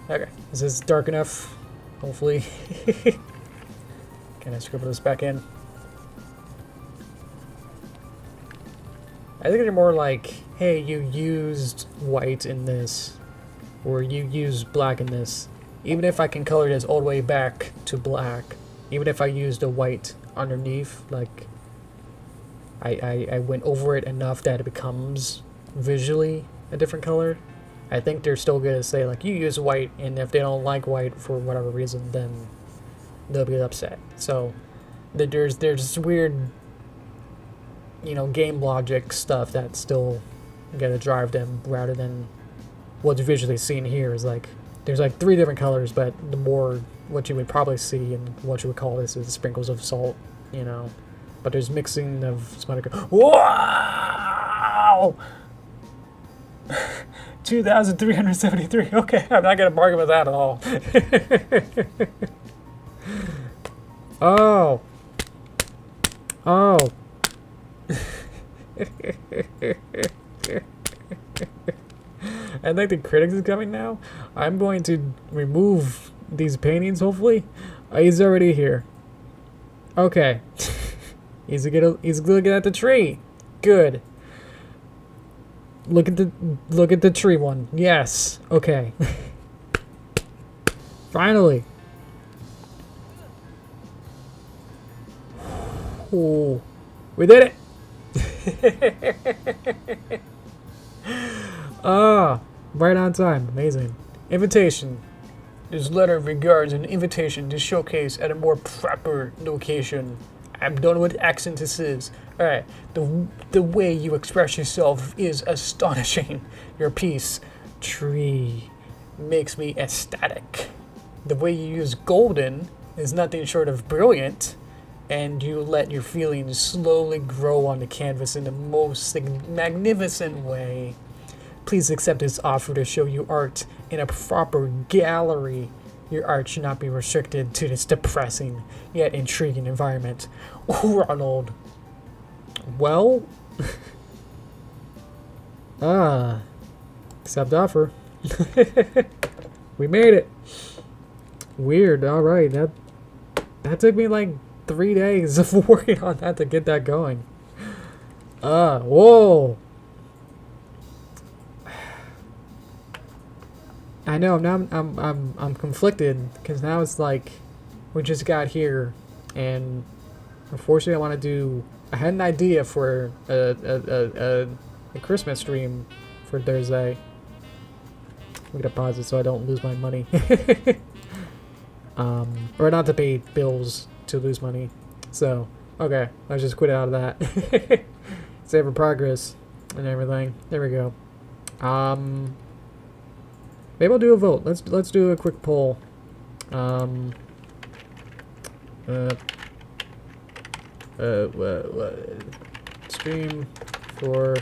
Okay, is this dark enough? Hopefully. Can I scribble this back in? I think they're more like, hey, you used white in this, or you used black in this. Even if I can color this all the way back to black, even if I used a white underneath, like, I went over it enough that it becomes visually a different color, I think they're still going to say, like, you use white, and if they don't like white for whatever reason, then they'll be upset. So there's this weird, you know, game logic stuff that's still going to drive them, rather than what's visually seen here is like, there's like 3 different colors, but the more what you would probably see and what you would call this is sprinkles of salt, you know. But there's mixing of some other. Wow! 2,373. Okay, I'm not gonna bargain with that at all. Oh. Oh. I think the critics is coming now. I'm going to remove these paintings, hopefully. He's already here. Okay. He's looking at the tree. Good. Look at the tree one. Yes. Okay. Finally. Ooh. We did it. Ah, right on time. Amazing. Invitation. This letter regards an invitation to showcase at a more proper location. I'm done with accent this is. Alright, the way you express yourself is astonishing. Your piece, tree, makes me ecstatic. The way you use golden is nothing short of brilliant, and you let your feelings slowly grow on the canvas in the most magnificent way. Please accept this offer to show you art in a proper gallery. Your art should not be restricted to this depressing yet intriguing environment. Oh, Ronald. Well, accept offer. We made it. Weird. All right, that took me like 3 days of working on that to get that going. Whoa. I know. Now I'm conflicted because now it's like we just got here, and unfortunately I want to do. I had an idea for a Christmas stream for Thursday. I'm gonna pause it so I don't lose my money. Or not to pay bills to lose money. So, okay, let's just quit out of that. Save for progress and everything. There we go. Maybe I'll do a vote. Let's do a quick poll. Stream for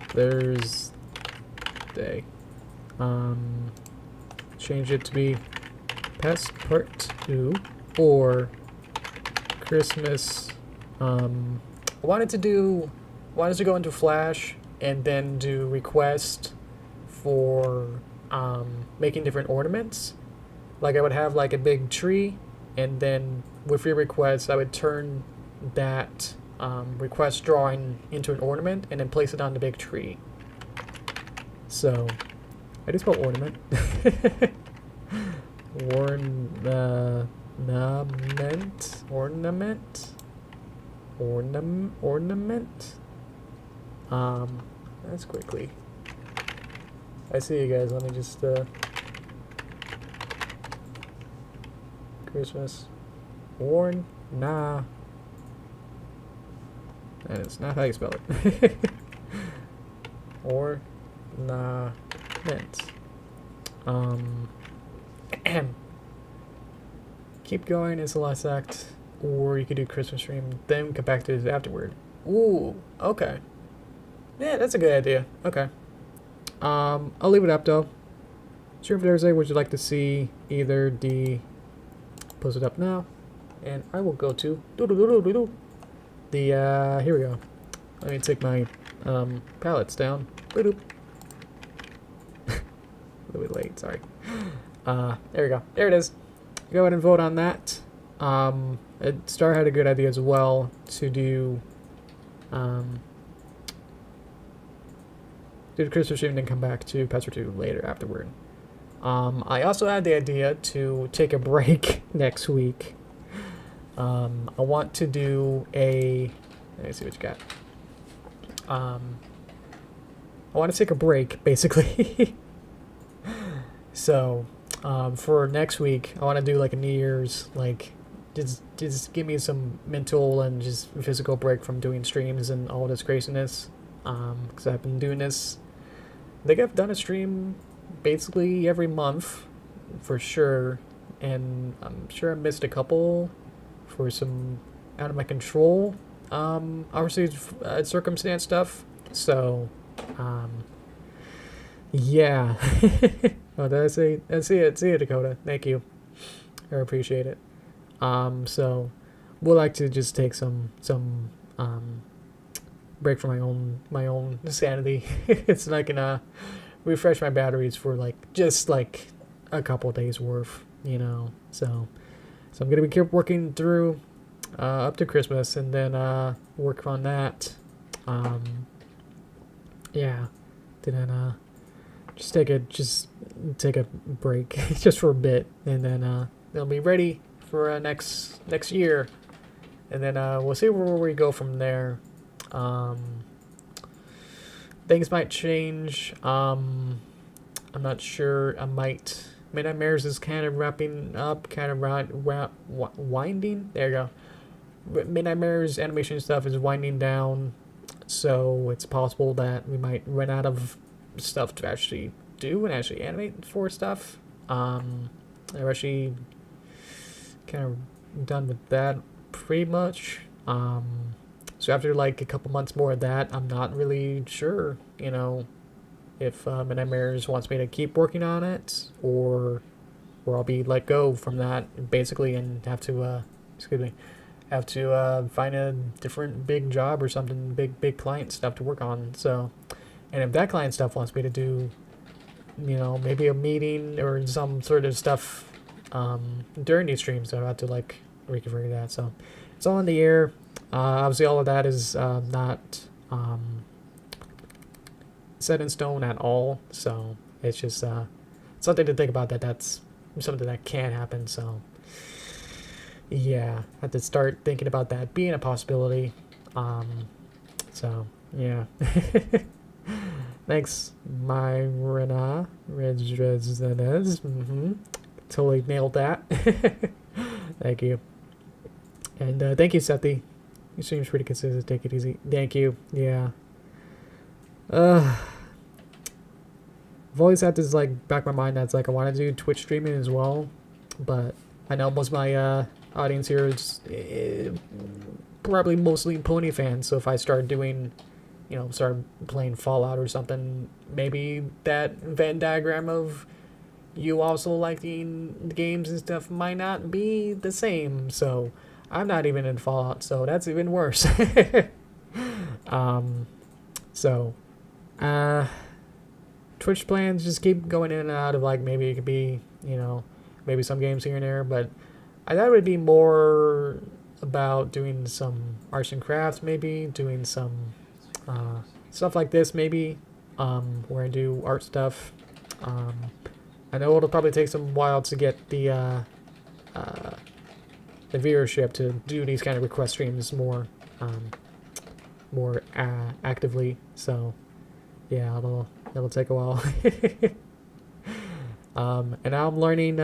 Thursday. Change it to be Passpartout or Christmas. I wanted to go into Flash and then do request for making different ornaments. Like I would have like a big tree, and then with your request I would turn that request drawing into an ornament and then place it on the big tree. So I just spell ornament. Ornament. That's quickly. I see you guys. Let me just Christmas. And it's not how you spell it. Ornament. Keep going is the last act, or you could do Christmas stream, then come back to it afterward. Ooh, okay. Yeah, that's a good idea. Okay. I'll leave it up though. Stream for Thursday, would you like to see either the post it up now? And I will go to the here we go. Let me take my palettes down. A little bit late, sorry. There we go. There it is. Go ahead and vote on that. Star had a good idea as well to do the Christmas stream and then come back to Passpartout later afterward. I also had the idea to take a break next week. I want to do a... Let me see what you got. I want to take a break, basically. So, for next week, I want to do like a New Year's, like, just give me some mental and just physical break from doing streams and all this craziness. Because I've been doing this. I think I've done a stream basically every month, for sure. And I'm sure I missed a couple for some out of my control, obviously, circumstance stuff. So, yeah. Oh, did I say? I see it, Dakota. Thank you. I appreciate it. So we'll like to just take some break from my own sanity. It's like refresh my batteries for just a couple days worth, you know. So I'm gonna be working through up to Christmas and then work on that. Yeah. Then just take a break just for a bit, and then they'll be ready for next year, and then we'll see where we go from there. Things might change. I'm not sure. Midnight Mares is kind of wrapping up, kind of winding. There you go. Midnight Mares animation stuff is winding down, so it's possible that we might run out of stuff to actually do and actually animate for stuff. I'm actually kind of done with that pretty much. So after a couple months more of that, I'm not really sure, you know, if Midnight Mares wants me to keep working on it, or I'll be let go from that basically and have to find a different big job or something, big client stuff to work on. So, and if that client stuff wants me to do, you know, maybe a meeting or some sort of stuff during these streams, so I have to reconfigure that. So it's all in the air. Obviously all of that is not set in stone at all, so it's just something to think about, that's something that can happen. So yeah, I have to start thinking about that being a possibility. So yeah. Thanks, Myrina. totally nailed that. Thank you. And thank you, Sethi. You seems pretty consistent. Take it easy. Thank you. Yeah. I've always had this like back of my mind that's like I want to do Twitch streaming as well, but I know most of my audience here is probably mostly Pony fans. So if I start doing, start playing Fallout or something, maybe that Venn diagram of you also liking the games and stuff might not be the same. So I'm not even in Fallout, so that's even worse. Twitch plans just keep going in and out of like maybe it could be, maybe some games here and there, but I thought it would be more about doing some arts and crafts, maybe doing some stuff like this, maybe where I do art stuff. I know it'll probably take some while to get the viewership to do these kind of request streams more actively. So yeah, it'll take a while. And now I'm learning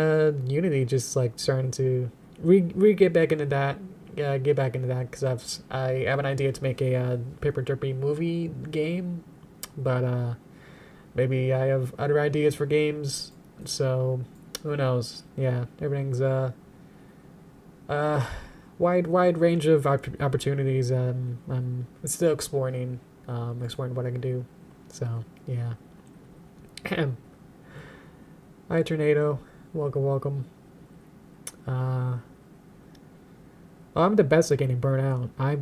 Unity, just like starting to get back into that. Get back into that because I have an idea to make a Paper Derpy movie game, but maybe I have other ideas for games. So who knows? Yeah, everything's wide range of opportunities. I'm still exploring what I can do. So yeah. Hi Tornado, welcome. I'm the best at getting burnt out. I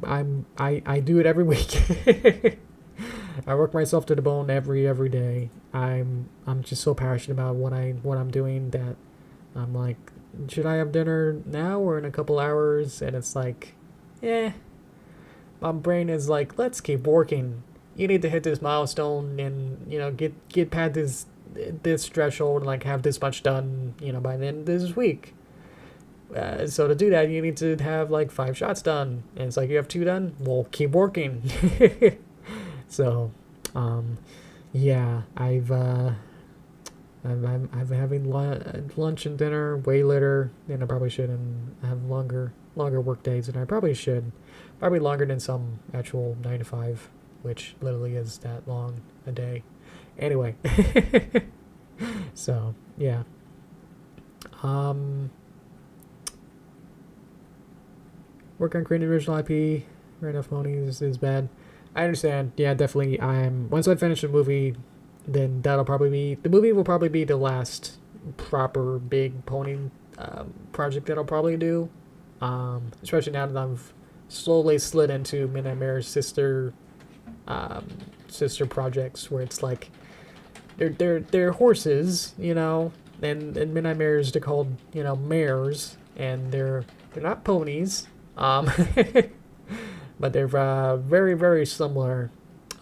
do it every week. I work myself to the bone every day. I'm just so passionate about what I'm doing that I'm like, should I have dinner now or in a couple hours? And it's like, my brain is like, let's keep working. You need to hit this milestone and get past this threshold and like have this much done by the end of this week. So to do that, you need to have like 5 shots done, and it's like you have 2 done. Well, keep working. So, yeah, I'm having lunch and dinner way later than I probably should, and have longer work days than I probably should. Probably longer than some actual 9 to 5, which literally is that long a day. Anyway, so yeah. Work on creating original IP. Right enough ponies is bad. I understand. Yeah, definitely. Once I finish the movie, then the movie will probably be the last proper big pony project that I'll probably do. Especially now that I've slowly slid into Midnight Mare's sister projects, where it's like they're horses, and Midnight Mares, they're called mares, and they're not ponies. But they're very, very similar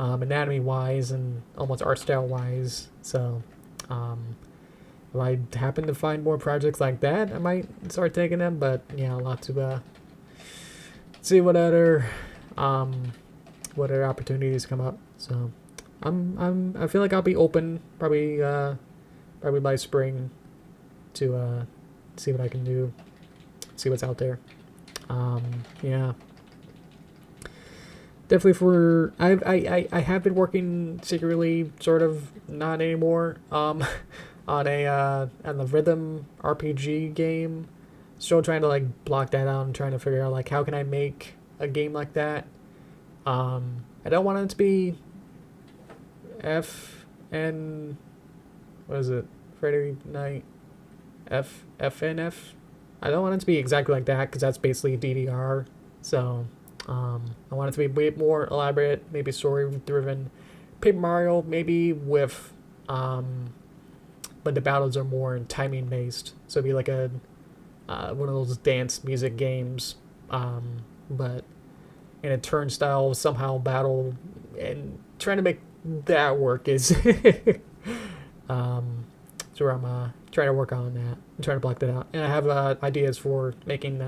anatomy-wise and almost art style-wise. So if I happen to find more projects like that, I might start taking them. But yeah, I'll have to see what other opportunities come up. So I feel like I'll be open probably by spring to see what I can do, see what's out there. Yeah. Definitely I have been working secretly, sort of, not anymore, on the rhythm RPG game. Still trying to like block that out and trying to figure out like how can I make a game like that. I don't want it to be FN, what is it? Friday Night FNF. I don't want it to be exactly like that because that's basically DDR. So I want it to be way more elaborate, maybe story-driven. Paper Mario, maybe with, but the battles are more timing-based. So it'd be like one of those dance music games, but in a turnstile somehow battle, and trying to make that work is so I'm trying to work on that. I'm trying to block that out, and I have ideas for making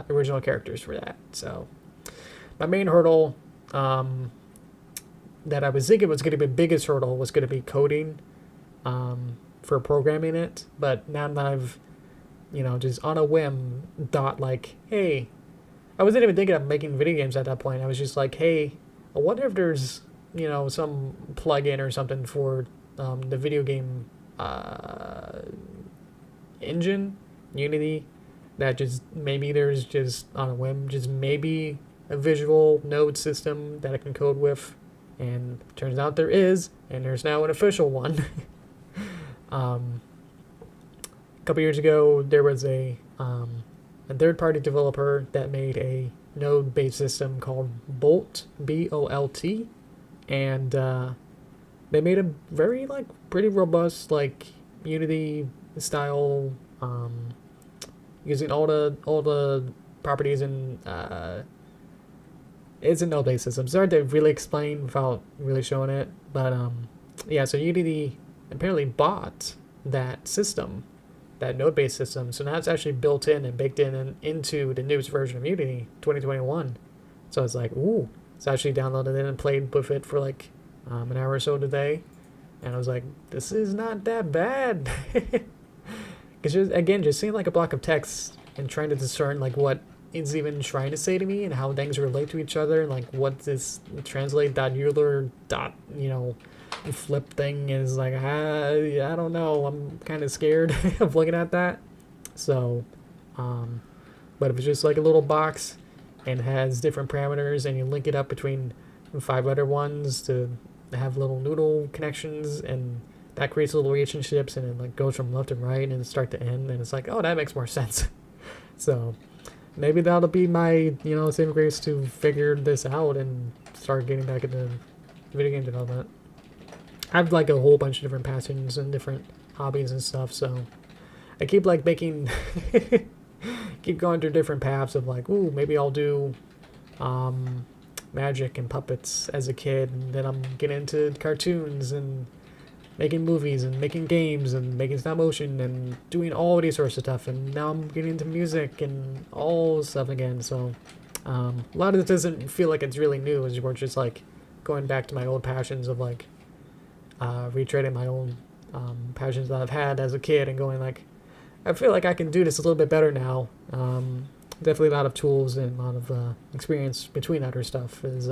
original characters for that. So my main hurdle that I was thinking was going to be the biggest hurdle was going to be coding, for programming it, but now that I've, just on a whim thought like, hey, I wasn't even thinking of making video games at that point. I was just like, hey, I wonder if there's, some plugin or something for the video game engine, Unity, that just maybe there's just on a whim, just maybe a visual node system that I can code with, and turns out there is, and there's now an official one. A couple years ago, there was a third-party developer that made a node-based system called Bolt, B-O-L-T, and they made a very pretty robust Unity style, using all the properties and it's a node-based system. It's hard to really explain without really showing it, but yeah. So Unity apparently bought that system, that node-based system. So now it's actually built in and baked in and into the newest version of Unity, 2021. So it's like, ooh, it's actually downloaded it and played with it for an hour or so today, and I was like, this is not that bad. Because just seeing a block of text and trying to discern what it's even trying to say to me and how things relate to each other, and what this translate dot Euler dot flip thing is I don't know. I'm kind of scared of looking at that. So, but if it's just a little box and has different parameters, and you link it up between 5 other ones to have little noodle connections, and that creates little relationships, and it goes from left to right and start to end, and it's oh, that makes more sense. So maybe that'll be my saving grace to figure this out and start getting back into video game development. I have a whole bunch of different passions and different hobbies and stuff, so I keep making keep going through different paths of ooh, maybe I'll do magic and puppets as a kid, and then I'm getting into cartoons and making movies and making games and making stop motion and doing all these sorts of stuff, and now I'm getting into music and all stuff again. So a lot of it doesn't feel like it's really new. It's more just going back to my old passions of retreading my own passions that I've had as a kid, and going I feel like I can do this a little bit better now. Definitely a lot of tools and a lot of experience between other stuff is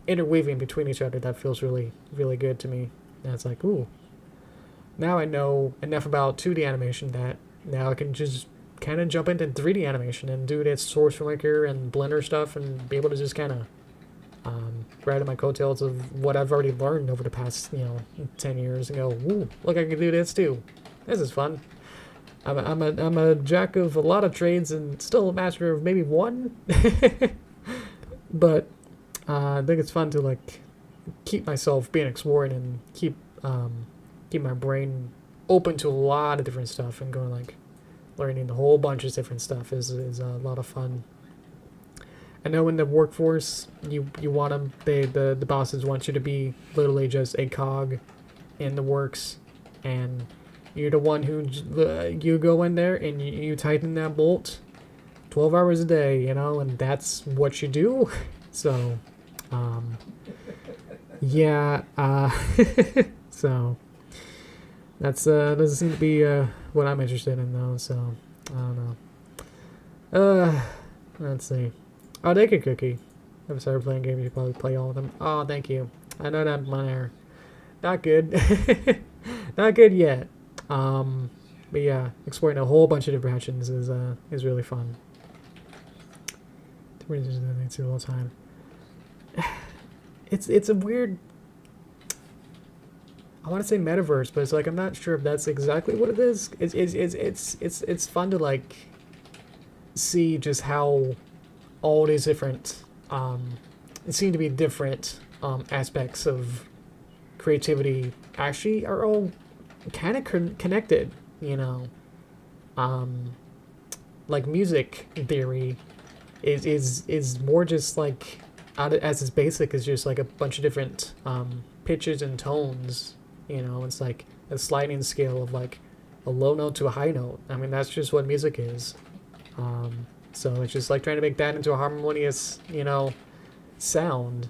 interweaving between each other. That feels really, really good to me. And it's ooh, now I know enough about 2D animation that now I can just kind of jump into 3D animation and do this Source Maker and Blender stuff, and be able to just kind of ride on my coattails of what I've already learned over the past 10 years, and go, ooh, look, I can do this too. This is fun. I'm a jack of a lot of trades and still a master of maybe one. But I think it's fun to keep myself being exploring, and keep my brain open to a lot of different stuff, and going learning a whole bunch of different stuff is a lot of fun. I know in the workforce you want the bosses want you to be literally just a cog in the works, and you're the one who you go in there and you tighten that bolt 12 hours a day, and that's what you do. So yeah, so that's doesn't seem to be what I'm interested in though. So I don't know. Let's see. Oh, thank you, Cookie. I've started playing games. You probably play all of them. Oh, thank you. I know that my air. Not good. Not good yet. But yeah, exploring a whole bunch of different options is really fun. It's all the time. It's a weird. I want to say metaverse, but it's I'm not sure if that's exactly what it is. It's fun to see just how all these different it seem to be different aspects of creativity actually are all kind of connected, music theory is more just as its basic is just a bunch of different pitches and tones. It's a sliding scale of a low note to a high note. I mean, that's just what music is. So it's just trying to make that into a harmonious, sound.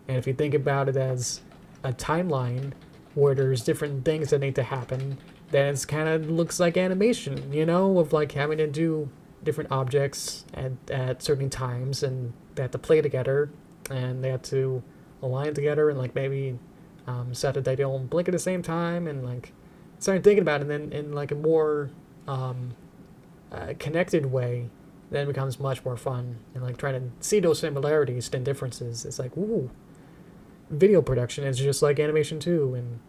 And if you think about it as a timeline where there's different things that need to happen, then it's kind of looks like animation, you know, of like having to do different objects at certain times, and they have to play together, and they have to align together, and like maybe set that they don't blink at the same time, and like started thinking about it, and then in like a more connected way, then it becomes much more fun, and like trying to see those similarities and differences. It's like, ooh, video production is just like animation too, and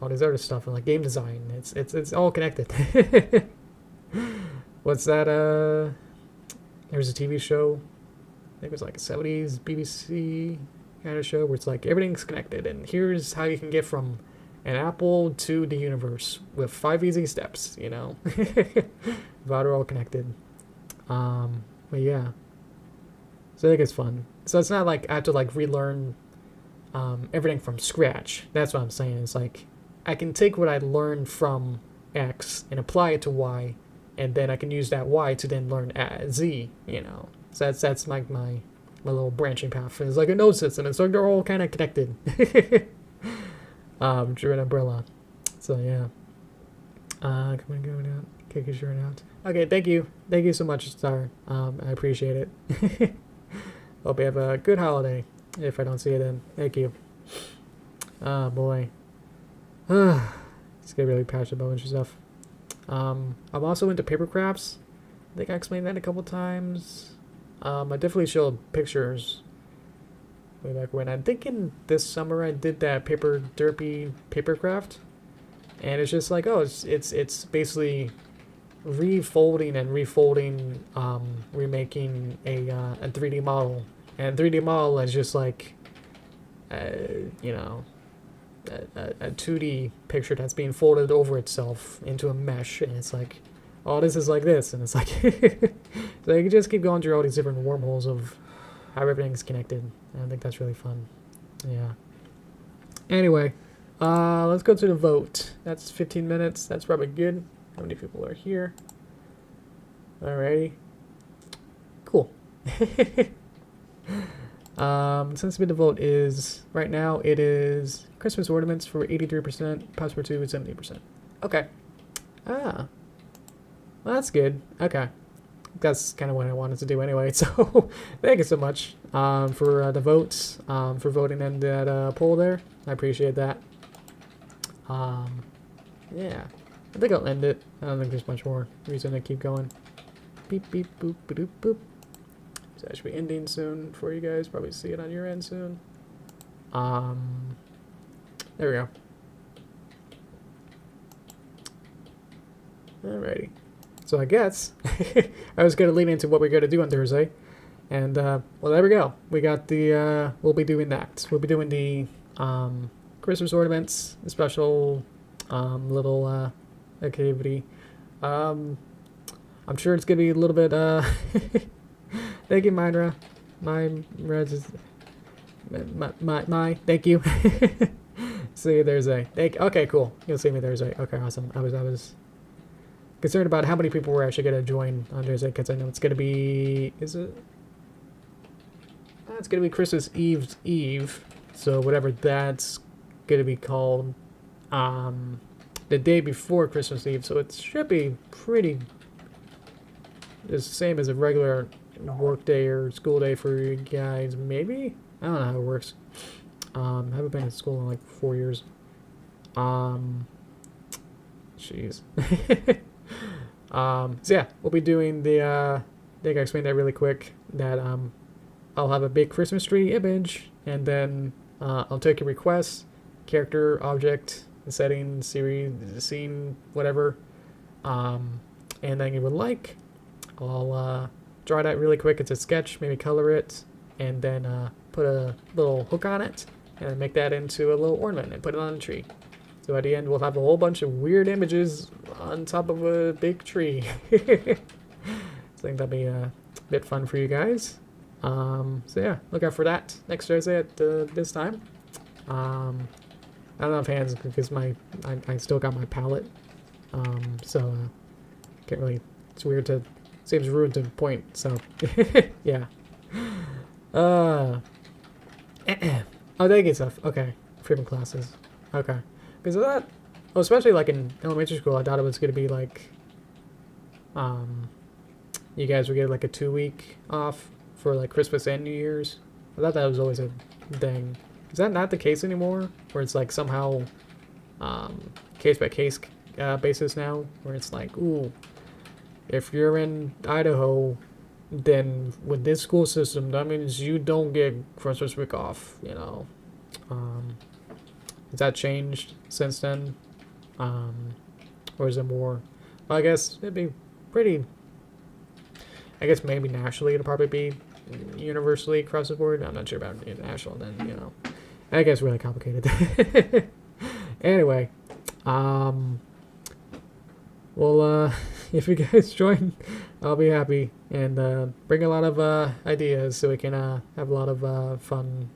all this other stuff, and like game design. It's all connected. What's that? There's a TV show. I think it was like a 70s BBC kind of show where it's like everything's connected, and here's how you can get from an apple to the universe with 5 easy steps, you know. About are all connected. But yeah, so I think it's fun. So it's not like I have to like relearn everything from scratch. That's what I'm saying. It's like I can take what I learned from X and apply it to Y, and then I can use that Y to then learn Z, you know. So that's like my little branching path. It's like a node system. It's like they're all kind of connected. Drew an umbrella. So yeah. Come on, go down. Kick your shirt out. Okay, thank you. Thank you so much, Star. I appreciate it. Hope you have a good holiday. If I don't see you then. Thank you. Oh boy. Just get really passionate about a bunch of stuff. I'm also into paper crafts. I think I explained that a couple times. I definitely showed pictures way back when. I'm thinking this summer I did that Derpy paper craft, and it's just like, oh, it's basically refolding, remaking a 3D model, and 3D model is just like, you know, a 2D picture that's being folded over itself into a mesh, and it's like, oh, this is like this, and it's like, so you can just keep going through all these different wormholes of how everything's connected, and I think that's really fun. Yeah. Anyway, let's go to the vote. That's 15 minutes. That's probably good. How many people are here? Alrighty. Cool. Since the vote is, right now, it is Christmas ornaments for 83%, Passpartout is 70%. Okay. Well, that's good. Okay. That's kind of what I wanted to do anyway, so thank you so much for the votes, for voting in that poll there. I appreciate that. Yeah. I think I'll end it. I don't think there's much more reason to keep going. Beep, beep, boop, boop, boop. So that should be ending soon for you guys. Probably see it on your end soon. There we go. Alrighty. So I guess I was going to lean into what we're going to do on Thursday. And, well, there we go. We got the, we'll be doing that. We'll be doing the Christmas ornaments, the special little activity. I'm sure it's going to be a little bit, thank you, Myra. Thank you. See you Thursday. Okay, cool. You'll see me Thursday. Okay, awesome. I was concerned about how many people were actually going to join on Thursday, because I know it's going to be, is it? It's going to be Christmas Eve, so whatever that's going to be called, the day before Christmas Eve, so it should be pretty the same as a regular work day or school day for you guys, maybe? I don't know how it works. I haven't been in school in like 4 years. Jeez. So yeah, we'll be doing the, I think I explained that really quick, that, I'll have a big Christmas tree image, and then, I'll take your requests, character, object, setting, series, scene, whatever, and then you would like, I'll, draw that really quick. It's a sketch, maybe color it, and then, put a little hook on it, and make that into a little ornament, and put it on a tree. So at the end, we'll have a whole bunch of weird images on top of a big tree. So I think that'll be a bit fun for you guys. So yeah, look out for that next Thursday at this time. I don't have hands because I still got my palette. So can't really. It's weird to. Seems rude to point. So yeah. Oh, thank you, stuff. Okay, freedom classes. Okay. Because of that, Oh, especially like in elementary school, I thought it was gonna be like, you guys would get like a 2 week off for like Christmas and New Year's. I thought that was always a thing. Is that not the case anymore? Where it's like somehow case by case basis now, where it's like, ooh, if you're in Idaho, then with this school system, that means you don't get Christmas week off. You know, has that changed since then, or is it more? Well, I guess it'd be pretty. I guess maybe nationally it'll probably be universally across the board. I'm not sure about international. Then you know, I guess really complicated. Anyway, well, if you guys join, I'll be happy and bring a lot of ideas so we can have a lot of fun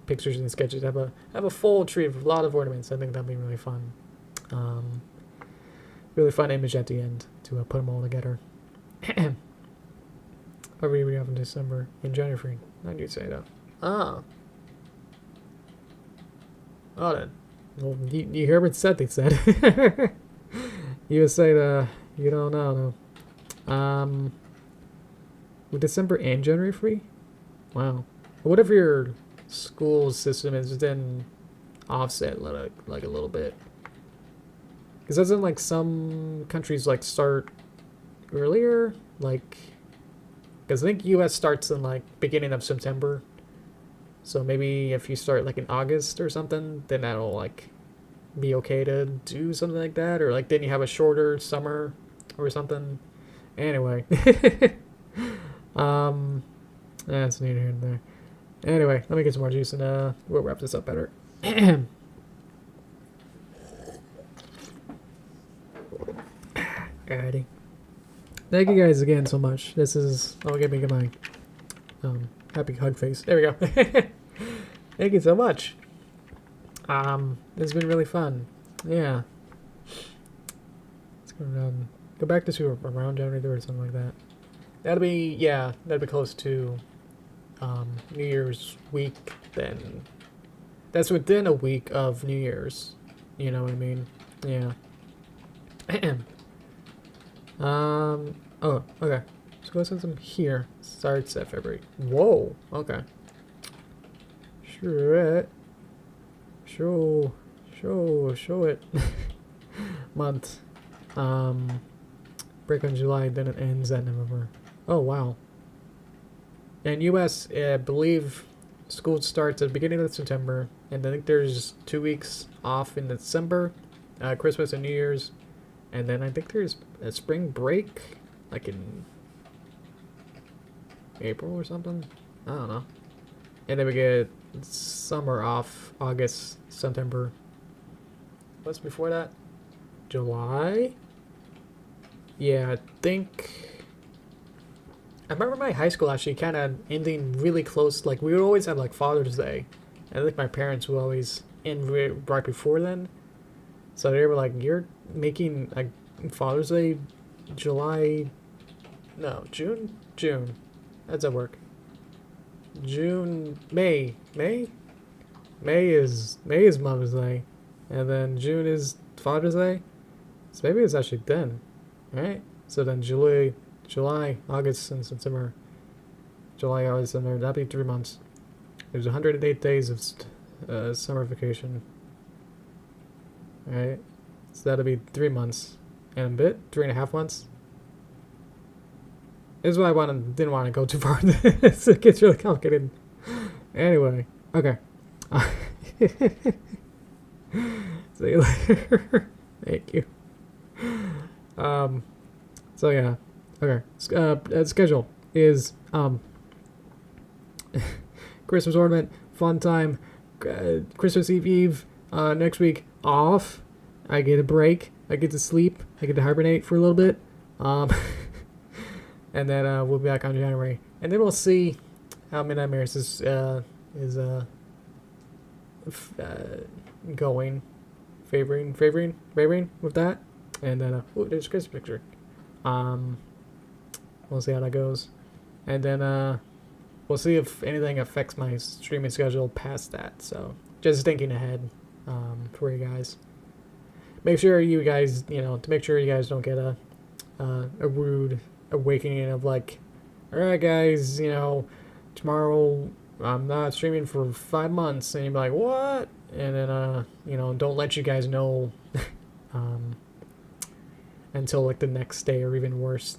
pictures and sketches. Have a full tree of a lot of ornaments. I think that'd be really fun. Really fun image at the end to put them all together. Or we have in December, in January. I do say that. Ah. Oh then. Well, you hear what Cintiq said. You would say you don't know no. With December and January free? Wow. Whatever your school system is, then offset like a little bit. Because doesn't like some countries like start earlier? Like, because I think US starts in like beginning of September. So maybe if you start like in August or something, then that'll like be okay to do something like that. Or like then you have a shorter summer or something. Anyway. That's neither here nor there. Anyway, let me get some more juice and we'll wrap this up better. Alrighty. Thank you guys again so much. This is... Oh, give me my happy hug face. There we go. Thank you so much. It's been really fun. Yeah. Let's go back to around January 3rd or something like that. That'll be close to New Year's week then. That's within a week of New Year's. You know what I mean? Yeah. Oh, okay. So go send some here. Starts at February. Whoa, okay. Sure it. Show it. Month. Break on July, then it ends at November. Oh, wow. In US, I believe school starts at the beginning of September, and I think there's 2 weeks off in December, Christmas and New Year's, and then I think there's a spring break, like in April or something. I don't know. And then we get summer off, August, September. What's before that? July? Yeah, I think... I remember my high school actually kind of ending really close. Like, we would always have, like, Father's Day. And I think my parents would always end right before then. So they were like, you're making, like, Father's Day July... No, June? June. How does that work? May is Mother's Day, and then June is Father's Day. So maybe it's actually then, right? So then July, August, and September. July, August, September. That'd be 3 months. There's 108 days of summer vacation. Alright, so that'll be 3 months and a bit, 3.5 months. This is why I didn't want to go too far into this. It gets really complicated. Anyway, okay. See you later. Thank you. So yeah, okay. Schedule is Christmas ornament, fun time, Christmas Eve, next week off. I get a break. I get to sleep. I get to hibernate for a little bit. And then we'll be back on January, and then we'll see how Midnight Maris is going, favoring with that, and then there's a Christmas picture. We'll see how that goes, and then we'll see if anything affects my streaming schedule past that. So just thinking ahead, for you guys. Make sure you guys, to make sure you guys don't get a rude awakening of like, all right, guys, tomorrow I'm not streaming for 5 months, and you're like, what? And then, don't let you guys know until like the next day, or even worse,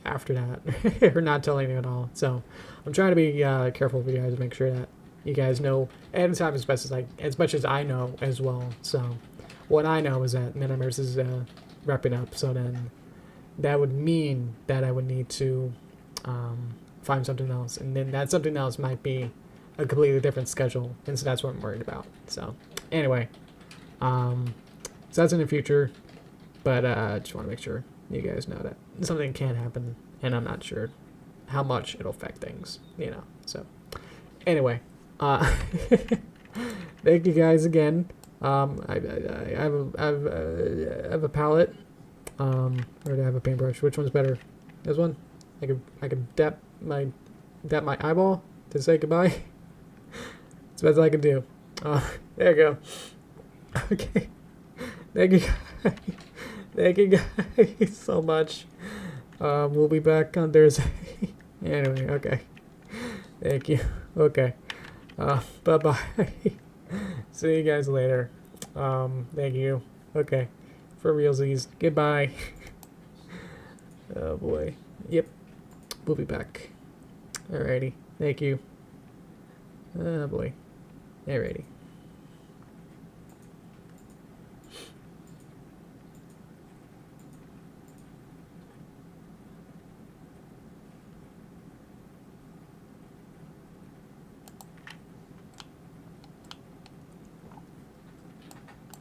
after that, or not telling you at all. So I'm trying to be careful with you guys to make sure that you guys know anytime as much as I know as well. So what I know is that Metaverse is wrapping up, so then that would mean that I would need to find something else, and then that something else might be a completely different schedule, and so that's what I'm worried about. So anyway, so that's in the future, but I just want to make sure you guys know that something can happen, and I'm not sure how much it'll affect things, so anyway, thank you guys again. I have a palette, or do I have a paintbrush? Which one's better? This one? I could dap my eyeball to say goodbye. It's the best I can do. There you go. Okay. Thank you guys. Thank you guys so much. We'll be back on Thursday. Anyway, okay. Thank you. Okay. Bye-bye. See you guys later. Thank you. Okay. For realsies. Goodbye. Oh boy. Yep. We'll be back. Alrighty. Thank you. Oh boy. Alrighty.